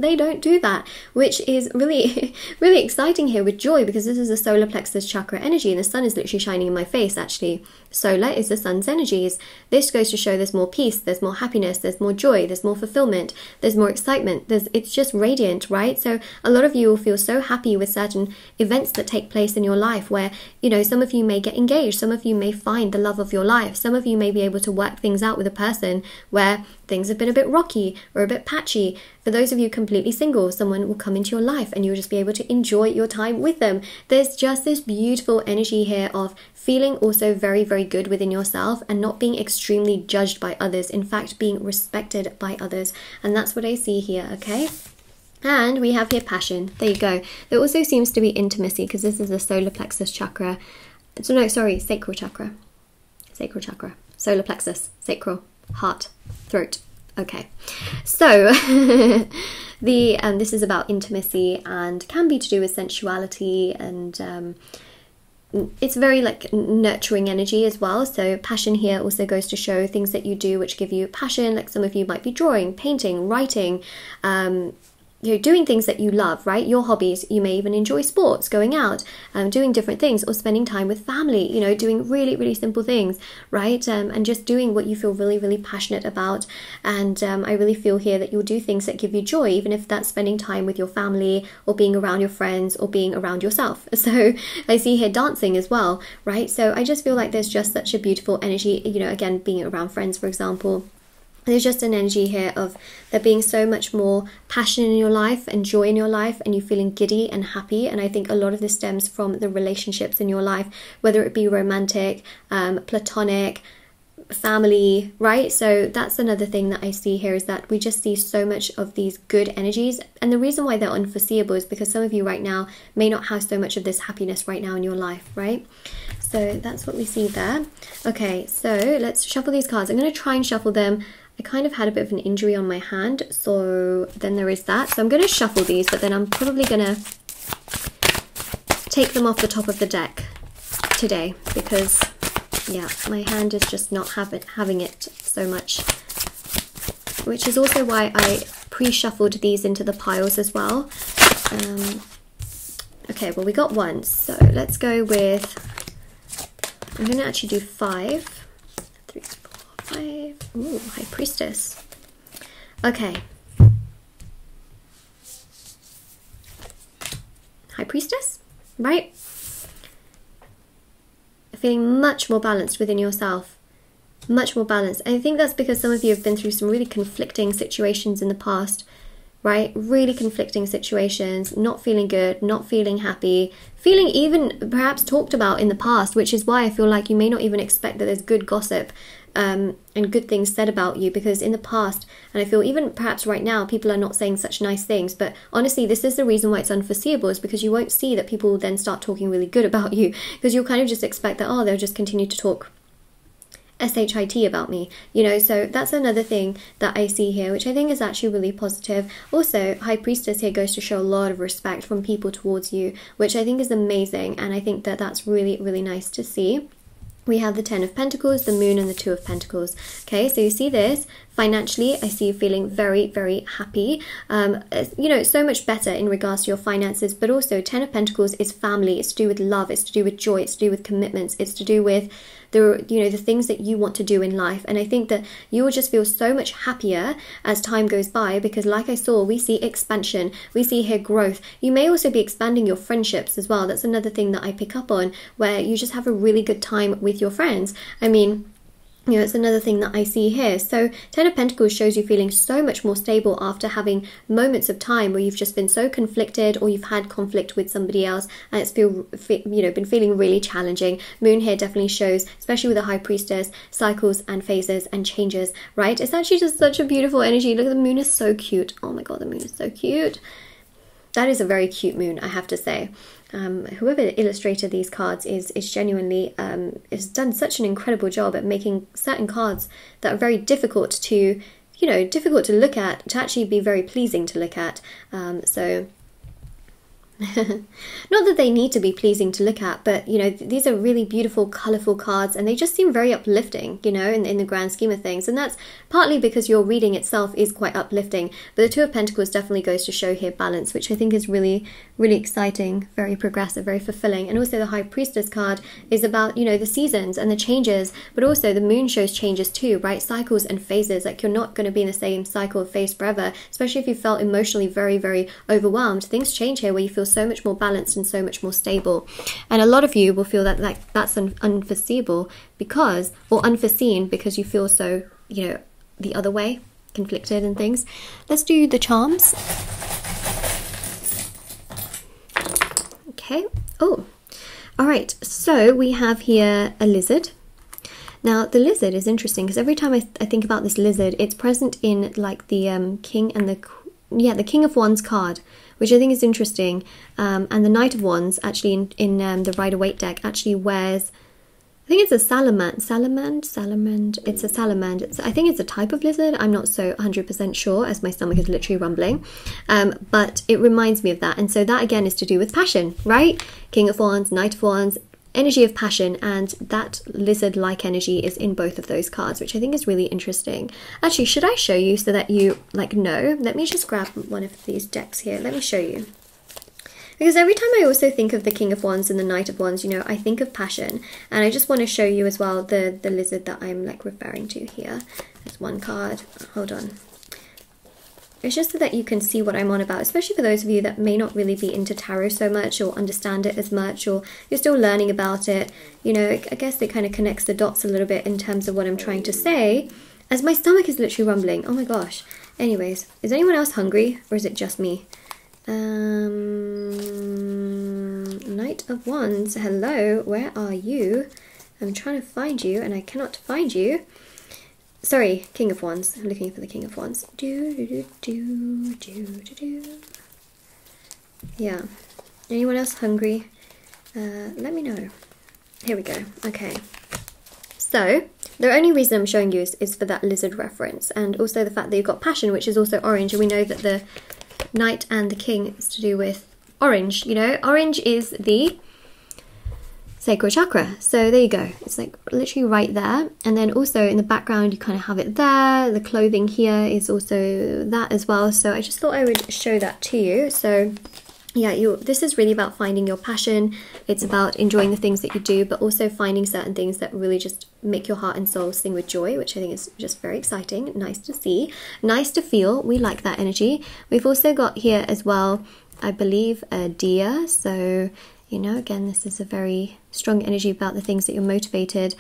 do that, which is really really exciting here with joy, because this is a solar plexus chakra energy, and the sun is literally shining in my face. Actually, solar is the sun's energies. This goes to show there's more peace, there's more happiness, there's more joy, there's more fulfillment, there's more excitement, it's just radiant, right? So a lot of you will feel so happy with certain events that take place in your life, where, you know, some of you may get engaged, some of you may find the love of your life, some of you may be able to work things out with a person where things have been a bit rocky or a bit patchy. For those of you completely single, someone will come into your life and you'll just be able to enjoy your time with them. There's just this beautiful energy here of feeling also very, very good within yourself and not being extremely judged by others. In fact, being respected by others. And that's what I see here, okay? And we have here passion. There you go. There also seems to be intimacy, because this is the solar plexus chakra. So no, sorry, sacral chakra. Sacral chakra. Solar plexus. Sacral. Heart. Throat. Okay, so this is about intimacy and can be to do with sensuality, and it's very like nurturing energy as well. So passion here also goes to show things that you do which give you passion. Like some of you might be drawing, painting, writing, you know, doing things that you love, right? Your hobbies. You may even enjoy sports, going out, doing different things, or spending time with family, you know, doing really, really simple things, right? And just doing what you feel really, really passionate about. And I really feel here that you'll do things that give you joy, even if that's spending time with your family, or being around your friends, or being around yourself. So I see here dancing as well, right? So I just feel like there's just such a beautiful energy, you know, again, being around friends, for example. There's just an energy here of there being so much more passion in your life and joy in your life, and you feeling giddy and happy. And I think a lot of this stems from the relationships in your life, whether it be romantic, platonic, family, right? So that's another thing that I see here, is that we just see so much of these good energies. And the reason why they're unforeseeable is because some of you right now may not have so much of this happiness right now in your life, right? So that's what we see there. Okay, so let's shuffle these cards. I'm going to try and shuffle them. I kind of had a bit of an injury on my hand, so then there is that. So I'm going to shuffle these, but then I'm probably going to take them off the top of the deck today, because yeah, my hand is just not having it so much, which is also why I pre-shuffled these into the piles as well. Okay, well, we got one, so let's go with, I'm going to actually do 5. 3, 4, 5. Ooh, High Priestess. Okay. High Priestess, right? Feeling much more balanced within yourself. Much more balanced. I think that's because some of you have been through some really conflicting situations in the past, right? Really conflicting situations, not feeling good, not feeling happy, feeling even perhaps talked about in the past, which is why I feel like you may not even expect that there's good gossip and good things said about you, because in the past, and I feel even perhaps right now, people are not saying such nice things. But honestly, this is the reason why it's unforeseeable, is because you won't see that people will then start talking really good about you, because you'll kind of just expect that, oh, they'll just continue to talk shit about me, you know. So that's another thing that I see here, which I think is actually really positive. Also, High Priestess here goes to show a lot of respect from people towards you, which I think is amazing, and I think that that's really, really nice to see. We have the 10 of Pentacles, the Moon, and the 2 of Pentacles. Okay, so you see this. Financially, I see you feeling very, very happy. You know, so much better in regards to your finances, but also 10 of Pentacles is family. It's to do with love. It's to do with joy. It's to do with commitments. It's to do with the, you know, the things that you want to do in life. And I think that you will just feel so much happier as time goes by, because like I saw, we see expansion. We see here growth. You may also be expanding your friendships as well. That's another thing that I pick up on, where you just have a really good time with your friends. I mean, you know, it's another thing that I see here. So 10 of Pentacles shows you feeling so much more stable after having moments of time where you've just been so conflicted, or you've had conflict with somebody else, and it's been feeling really challenging. Moon here definitely shows, especially with the High Priestess, cycles and phases and changes, right? It's actually just such a beautiful energy. Look, the Moon is so cute. Oh my God, the Moon is so cute. that is a very cute moon, I have to say. Whoever illustrated these cards is genuinely has done such an incredible job at making certain cards that are very difficult to, you know, difficult to look at, to actually be very pleasing to look at. So not that they need to be pleasing to look at, but you know, these are really beautiful, colourful cards, and they just seem very uplifting, you know, in the grand scheme of things. And that's partly because your reading itself is quite uplifting, but the Two of Pentacles definitely goes to show here balance, which I think is really, really exciting, very progressive, very fulfilling. And also the High Priestess card is about, you know, the seasons and the changes, but also the moon shows changes too, right? Cycles and phases. Like, you're not going to be in the same cycle of phase forever, especially if you felt emotionally very, very overwhelmed. Things change here where you feel so much more balanced and so much more stable. And a lot of you will feel that like that's unforeseeable because, or unforeseen, because you feel so, you know, the other way, conflicted and things. Let's do the charms. Okay. Oh, all right. So we have here a lizard. Now the lizard is interesting because every time I think about this lizard, it's present in like the King and the King of Wands card, which I think is interesting. And the Knight of Wands actually in the Rider-Waite deck actually wears, I think it's a salamand. It's a salamander. I think it's a type of lizard. I'm not so 100% sure, as my stomach is literally rumbling. But it reminds me of that. And so that again is to do with passion, right? King of Wands, Knight of Wands, energy of passion, and that lizard-like energy is in both of those cards, which I think is really interesting. Actually, should I show you so that you like know? Let me just grab one of these decks here. Let me show you. Because every time I also think of the King of Wands and the Knight of Wands, you know, I think of passion. And I just want to show you as well the lizard that I'm like referring to here. There's one card. Hold on. It's just so that you can see what I'm on about, especially for those of you that may not really be into tarot so much or understand it as much, or you're still learning about it. You know, I guess it kind of connects the dots a little bit in terms of what I'm trying to say, as my stomach is literally rumbling. Oh my gosh. Anyways, is anyone else hungry, or is it just me? Knight of Wands, hello, where are you? I'm trying to find you and I cannot find you. Sorry, King of Wands. I'm looking for the King of Wands. Yeah. Anyone else hungry? Let me know. Here we go. Okay. So, the only reason I'm showing you is for that lizard reference, and also the fact that you've got passion, which is also orange, and we know that the Knight and the King is to do with orange. You know, orange is the sacral chakra. So there you go. It's like literally right there. And then also in the background, you kind of have it there. The clothing here is also that as well. So I just thought I would show that to you. So yeah, this is really about finding your passion. It's about enjoying the things that you do, but also finding certain things that really just make your heart and soul sing with joy, which I think is just very exciting. Nice to see, nice to feel. We like that energy. We've also got here as well, I believe, a deer. So, you know, again, this is a very strong energy about the things that you're motivated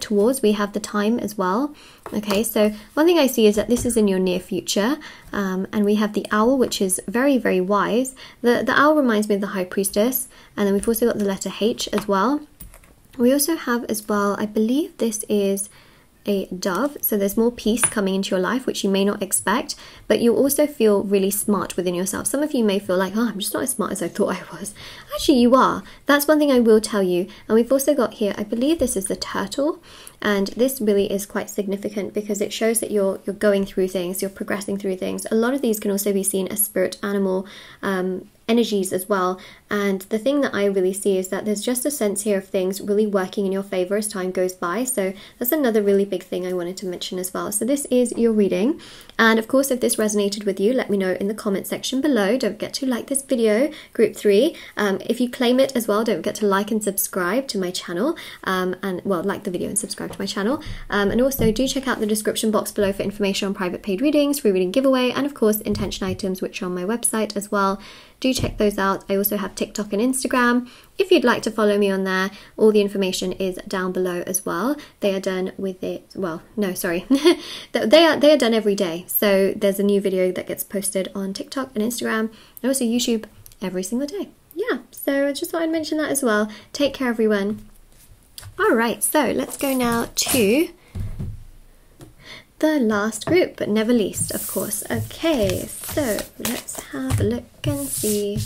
towards. We have the time as well. Okay, so one thing I see is that this is in your near future. And we have the owl, which is very, very wise. The owl reminds me of the High Priestess. And then we've also got the letter H as well. We also have as well, I believe this is a dove, so there's more peace coming into your life, which you may not expect, but you'll also feel really smart within yourself. Some of you may feel like, oh, I'm just not as smart as I thought I was. Actually, you are. That's one thing I will tell you. And we've also got here, I believe this is the turtle, and this really is quite significant because it shows that you're going through things, you're progressing through things. A lot of these can also be seen as spirit animal energies as well, and the thing that I really see is that there's just a sense here of things really working in your favor as time goes by. So that's another really big thing I wanted to mention as well. So this is your reading, and of course if this resonated with you, let me know in the comment section below. Don't forget to like this video, group 3. If you claim it as well, don't forget to like and subscribe to my channel, and well, like the video and subscribe to my channel, and also do check out the description box below for information on private paid readings, free reading giveaway, and of course intention items, which are on my website as well. Do check those out. I also have TikTok and Instagram. If you'd like to follow me on there, all the information is down below as well. They are done with it, well, no, sorry. they are done every day. So there's a new video that gets posted on TikTok and Instagram, and also YouTube every single day. Yeah, so I just thought I'd mention that as well. Take care, everyone. All right, so let's go now to the last group, but never least, of course. Okay, So let's have a look and see.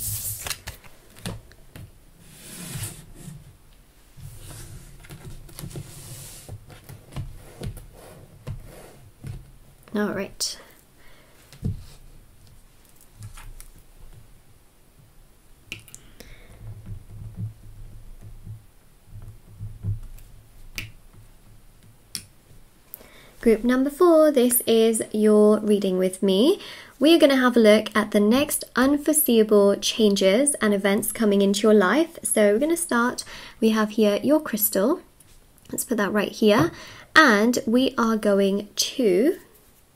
All right. Group number 4, this is your reading with me. We are going to have a look at the next unforeseeable changes and events coming into your life. So we're going to start, we have here your crystal. Let's put that right here. And we are going to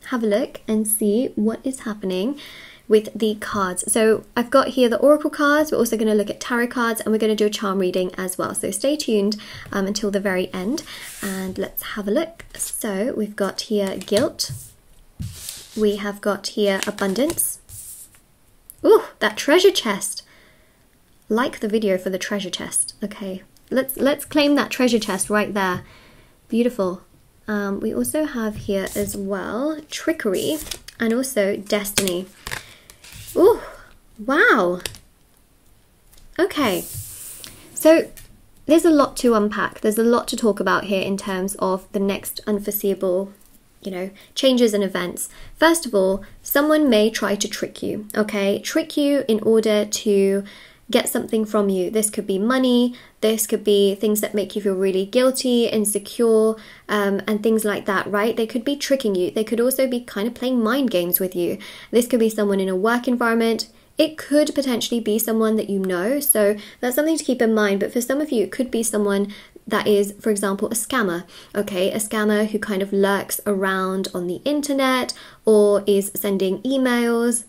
have a look and see what is happening with the cards. So I've got here the oracle cards. We're also going to look at tarot cards, and we're going to do a charm reading as well. So stay tuned until the very end, and let's have a look. So we've got here guilt. We have got here abundance. Ooh, that treasure chest. Like the video for the treasure chest. Okay, let's claim that treasure chest right there. Beautiful. We also have here as well trickery and also destiny. Oh, wow. Okay, so there's a lot to unpack. There's a lot to talk about here in terms of the next unforeseeable, changes and events. First of all, someone may try to trick you, okay? Trick you in order to get something from you. This could be money, this could be things that make you feel really guilty, insecure, and things like that, right? They could be tricking you. They could also be kind of playing mind games with you. This could be someone in a work environment. It could potentially be someone that you know, so that's something to keep in mind. But for some of you, it could be someone that is, for example, a scammer, okay? A scammer who kind of lurks around on the internet or is sending emails.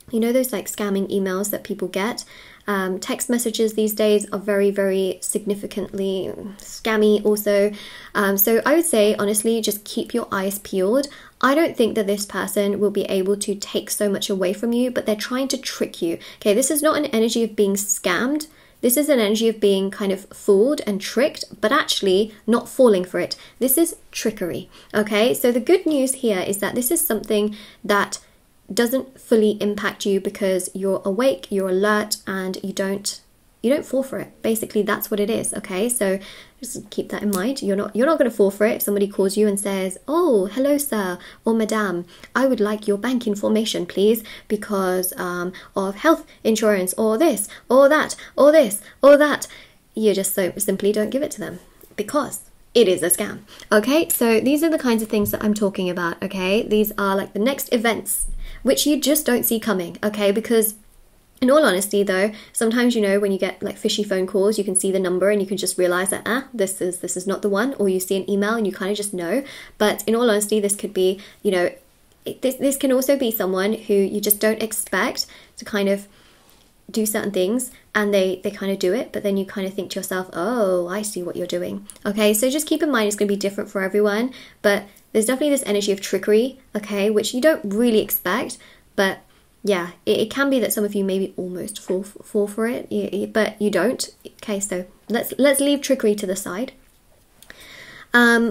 You know those like scamming emails that people get? Text messages these days are very, very significantly scammy also. So I would say, honestly, just keep your eyes peeled. I don't think that this person will be able to take so much away from you, but they're trying to trick you. Okay, this is not an energy of being scammed. This is an energy of being kind of fooled and tricked, but actually not falling for it. This is trickery, okay? So the good news here is that this is something that doesn't fully impact you because you're awake, you're alert, and you don't fall for it. Basically, that's what it is, okay? So just keep that in mind. You're not going to fall for it if somebody calls you and says, "Oh, hello, sir," or "Madame, I would like your bank information, please, because of health insurance, or this, or that, or this, or that." You just simply don't give it to them because it is a scam, okay? So these are the kinds of things that I'm talking about, okay? These are like the next events which you just don't see coming, okay? Because in all honesty though, sometimes, when you get like fishy phone calls, you can see the number and you can just realize that, this is not the one, or you see an email and you kind of just know. But in all honesty, this could be, this can also be someone who you just don't expect to kind of do certain things, and they kind of do it, but then you kind of think to yourself, "Oh, I see what you're doing." Okay, so just keep in mind it's going to be different for everyone, but there's definitely this energy of trickery, okay, which you don't really expect, but yeah, it can be that some of you maybe almost fall for it, but you don't. Okay, so let's leave trickery to the side.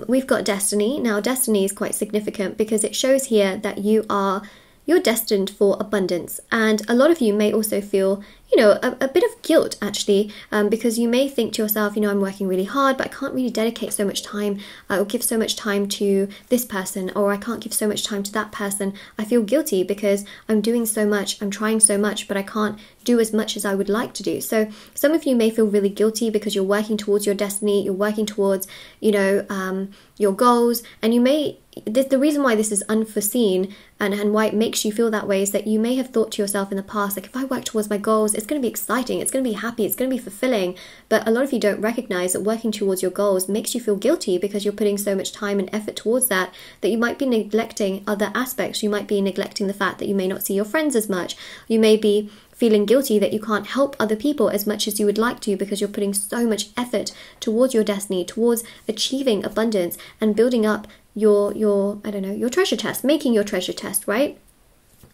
We've got destiny. Now, destiny is quite significant because it shows here that you're destined for abundance, and a lot of you may also feel a bit of guilt actually, because you may think to yourself, I'm working really hard, but I can't really dedicate so much time or give so much time to this person, or I can't give so much time to that person. I feel guilty because I'm doing so much, I'm trying so much, but I can't do as much as I would like to do. So some of you may feel really guilty because you're working towards your destiny, you're working towards, your goals, and the reason why this is unforeseen and why it makes you feel that way is that you may have thought to yourself in the past, like, if I work towards my goals, it's going to be exciting, it's going to be happy, it's going to be fulfilling. But a lot of you don't recognize that working towards your goals makes you feel guilty because you're putting so much time and effort towards that you might be neglecting other aspects. You might be neglecting the fact that you may not see your friends as much. You may be feeling guilty that you can't help other people as much as you would like to because you're putting so much effort towards your destiny, towards achieving abundance and building up your treasure chest, making your treasure chest, right?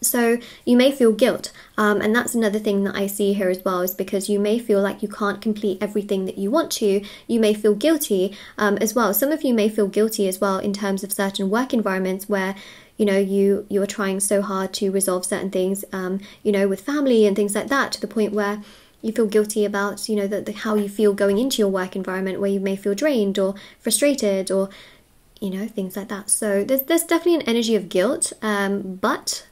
So you may feel guilt, and that's another thing that I see here as well, is because you may feel like you can't complete everything that you want to. You may feel guilty as well. Some of you may feel guilty as well in terms of certain work environments where you know, you're trying so hard to resolve certain things, you know, with family and things like that, to the point where you feel guilty about, you know, how you feel going into your work environment, where you may feel drained or frustrated, or, you know, things like that. So there's definitely an energy of guilt, but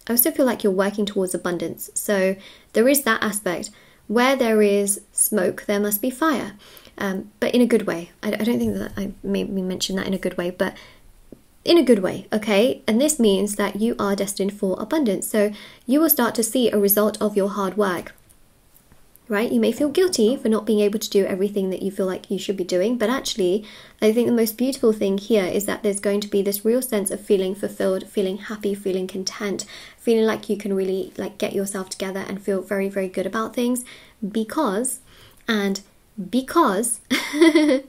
I also feel like you're working towards abundance. So there is that aspect. Where there is smoke, there must be fire, but in a good way. I don't think that I maybe mentioned that in a good way, but in a good way, okay? And this means that you are destined for abundance. So you will start to see a result of your hard work. Right? You may feel guilty for not being able to do everything that you feel like you should be doing, but actually, I think the most beautiful thing here is that there's going to be this real sense of feeling fulfilled, feeling happy, feeling content, feeling like you can really like get yourself together and feel very, very good about things, because a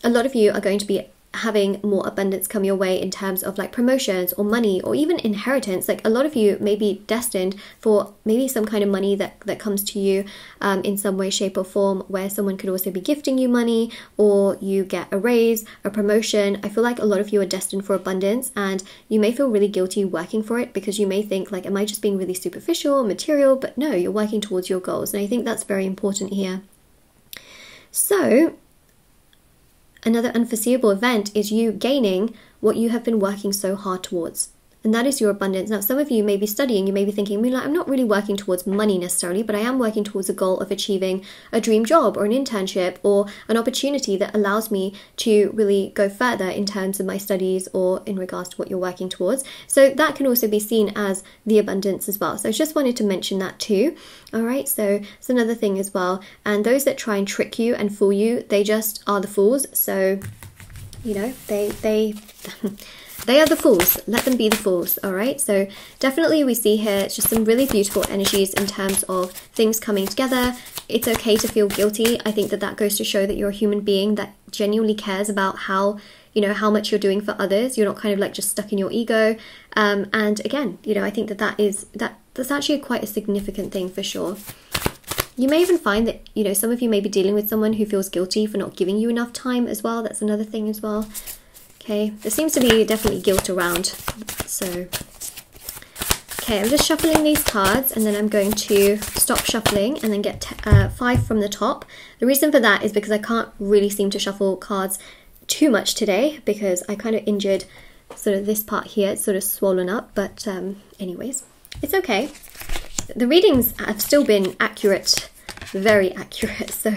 lot of you are going to be having more abundance come your way in terms of like promotions or money or even inheritance. Like a lot of you may be destined for maybe some kind of money that comes to you in some way, shape or form, where someone could also be gifting you money, or you get a raise, a promotion. I feel like a lot of you are destined for abundance, and you may feel really guilty working for it, because you may think like, am I just being really superficial, material? But no, you're working towards your goals, and I think that's very important here. So another unforeseeable event is you gaining what you have been working so hard towards. And that is your abundance. Now, some of you may be studying, you may be thinking, Moonlight, I'm not really working towards money necessarily, but I am working towards a goal of achieving a dream job or an internship or an opportunity that allows me to really go further in terms of my studies or in regards to what you're working towards. So that can also be seen as the abundance as well. So I just wanted to mention that too. All right, so it's another thing as well. And those that try and trick you and fool you, they just are the fools. So, you know, they are the fools. Let them be the fools, all right? So definitely we see here, it's just some really beautiful energies in terms of things coming together. It's okay to feel guilty. I think that goes to show that you're a human being that genuinely cares about how, you know, how much you're doing for others. You're not kind of like just stuck in your ego. And again, you know, I think that's actually quite a significant thing for sure. You may even find that, you know, some of you may be dealing with someone who feels guilty for not giving you enough time as well. That's another thing as well. Okay, there seems to be definitely guilt around. So, okay, I'm just shuffling these cards, and then I'm going to stop shuffling and then get 5 from the top. The reason for that is because I can't really seem to shuffle cards too much today, because I kind of injured sort of this part here. It's sort of swollen up, but anyways, it's okay. The readings have still been accurate, very accurate, so,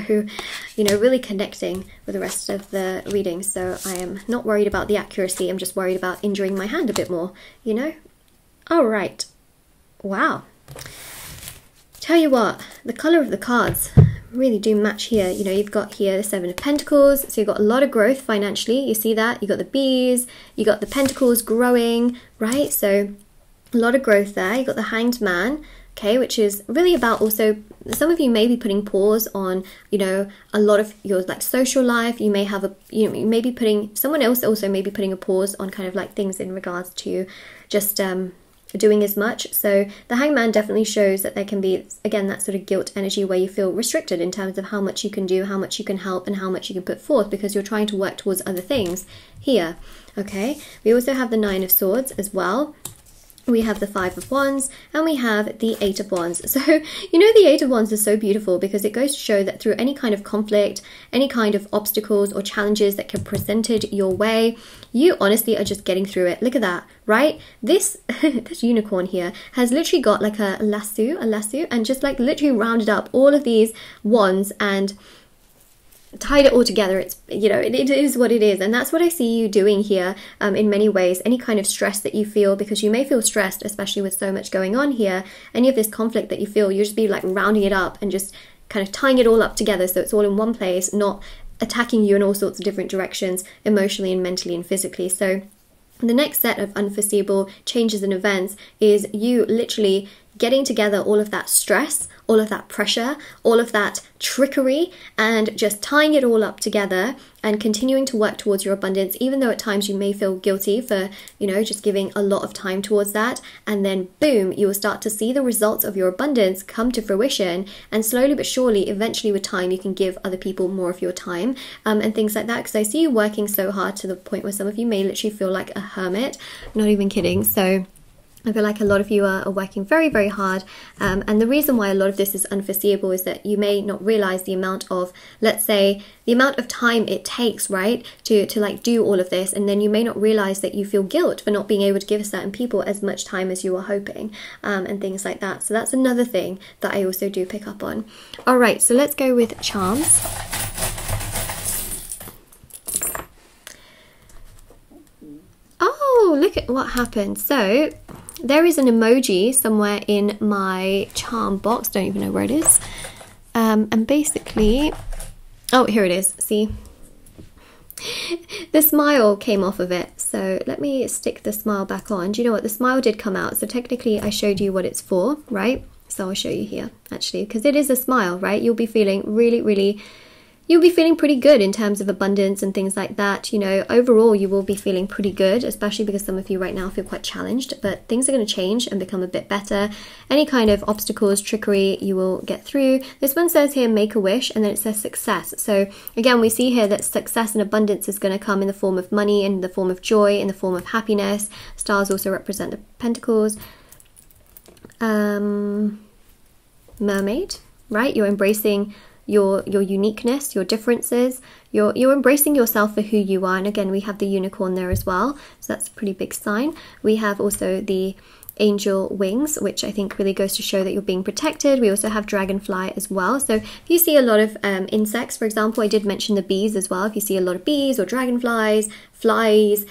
you know, really connecting with the rest of the readings. So I am not worried about the accuracy, I'm just worried about injuring my hand a bit more, you know. All right, wow, tell you what, the color of the cards really do match here. You know, you've got here the 7 of Pentacles, so you've got a lot of growth financially. You see that? You got the bees, you got the Pentacles growing, right? So a lot of growth there. You got the Hanged Man, okay, which is really about also, some of you may be putting pause on, you know, a lot of your like social life. You may have you may be putting, someone else also may be putting a pause on kind of like things in regards to just doing as much. So the Hangman definitely shows that there can be, again, that sort of guilt energy where you feel restricted in terms of how much you can do, how much you can help, and how much you can put forth, because you're trying to work towards other things here. Okay, we also have the 9 of Swords as well. We have the 5 of Wands, and we have the 8 of Wands. So, you know, the 8 of Wands is so beautiful because it goes to show that through any kind of conflict, any kind of obstacles or challenges that can be presented your way, you honestly are just getting through it. Look at that, right? This this unicorn here has literally got like a lasso, and just like literally rounded up all of these wands and tied it all together. It's, you know, it is what it is, and that's what I see you doing here in many ways. Any kind of stress that you feel, because you may feel stressed, especially with so much going on here, any of this conflict that you feel, you just be like rounding it up and just kind of tying it all up together so it's all in one place, not attacking you in all sorts of different directions, emotionally and mentally and physically. So the next set of unforeseeable changes and events is you literally getting together all of that stress, all of that pressure, all of that trickery, and just tying it all up together and continuing to work towards your abundance, even though at times you may feel guilty for, you know, just giving a lot of time towards that. And then boom, you will start to see the results of your abundance come to fruition. And slowly but surely, eventually with time, you can give other people more of your time and things like that. Because I see you working so hard to the point where some of you may literally feel like a hermit. Not even kidding. So I feel like a lot of you are working very, very hard. And the reason why a lot of this is unforeseeable is that you may not realize the amount of, let's say, the amount of time it takes, right, to like do all of this. And then you may not realize that you feel guilt for not being able to give certain people as much time as you were hoping and things like that. So that's another thing that I also do pick up on. All right, so let's go with charms. Oh, look at what happened. So there is an emoji somewhere in my charm box. Don't even know where it is. And basically, oh, here it is. See? The smile came off of it. So let me stick the smile back on. Do you know what? The smile did come out. So technically I showed you what it's for, right? So I'll show you here, actually, because it is a smile, right? You'll be feeling you'll be feeling pretty good in terms of abundance and things like that. You know, overall, you will be feeling pretty good, especially because some of you right now feel quite challenged, but things are going to change and become a bit better. Any kind of obstacles, trickery, you will get through. This one says here, make a wish, and then it says success. So again, we see here that success and abundance is going to come in the form of money, in the form of joy, in the form of happiness. Stars also represent the pentacles. Mermaid, right? You're embracing your uniqueness, your differences, you're embracing yourself for who you are. And again, we have the unicorn there as well, so that's a pretty big sign. We have also the angel wings, which I think really goes to show that you're being protected. We also have dragonfly as well. So if you see a lot of insects, for example, I did mention the bees as well. If you see a lot of bees or dragonflies, flies,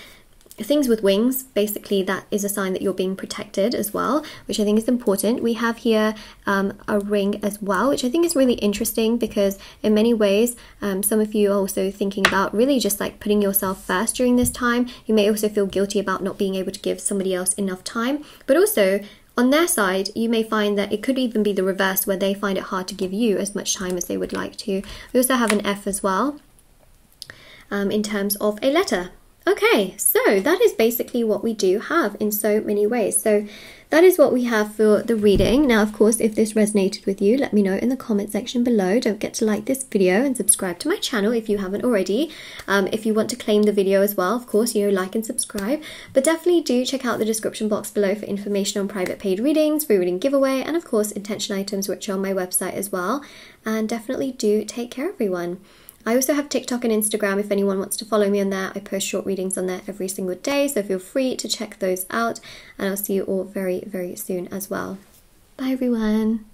things with wings, basically that is a sign that you're being protected as well, which I think is important. We have here a ring as well, which I think is really interesting because in many ways some of you are also thinking about really just like putting yourself first during this time. You may also feel guilty about not being able to give somebody else enough time, but also on their side, you may find that it could even be the reverse, where they find it hard to give you as much time as they would like to. We also have an F as well in terms of a letter. Okay, so that is basically what we do have in so many ways. So that is what we have for the reading. Now, of course, if this resonated with you, let me know in the comment section below. Don't forget to like this video and subscribe to my channel if you haven't already. If you want to claim the video as well, of course, you know, like and subscribe. But definitely do check out the description box below for information on private paid readings, free reading giveaway, and of course, intention items, which are on my website as well. And definitely do take care, everyone. I also have TikTok and Instagram if anyone wants to follow me on there. I post short readings on there every single day, so feel free to check those out. And I'll see you all very, very soon as well. Bye, everyone.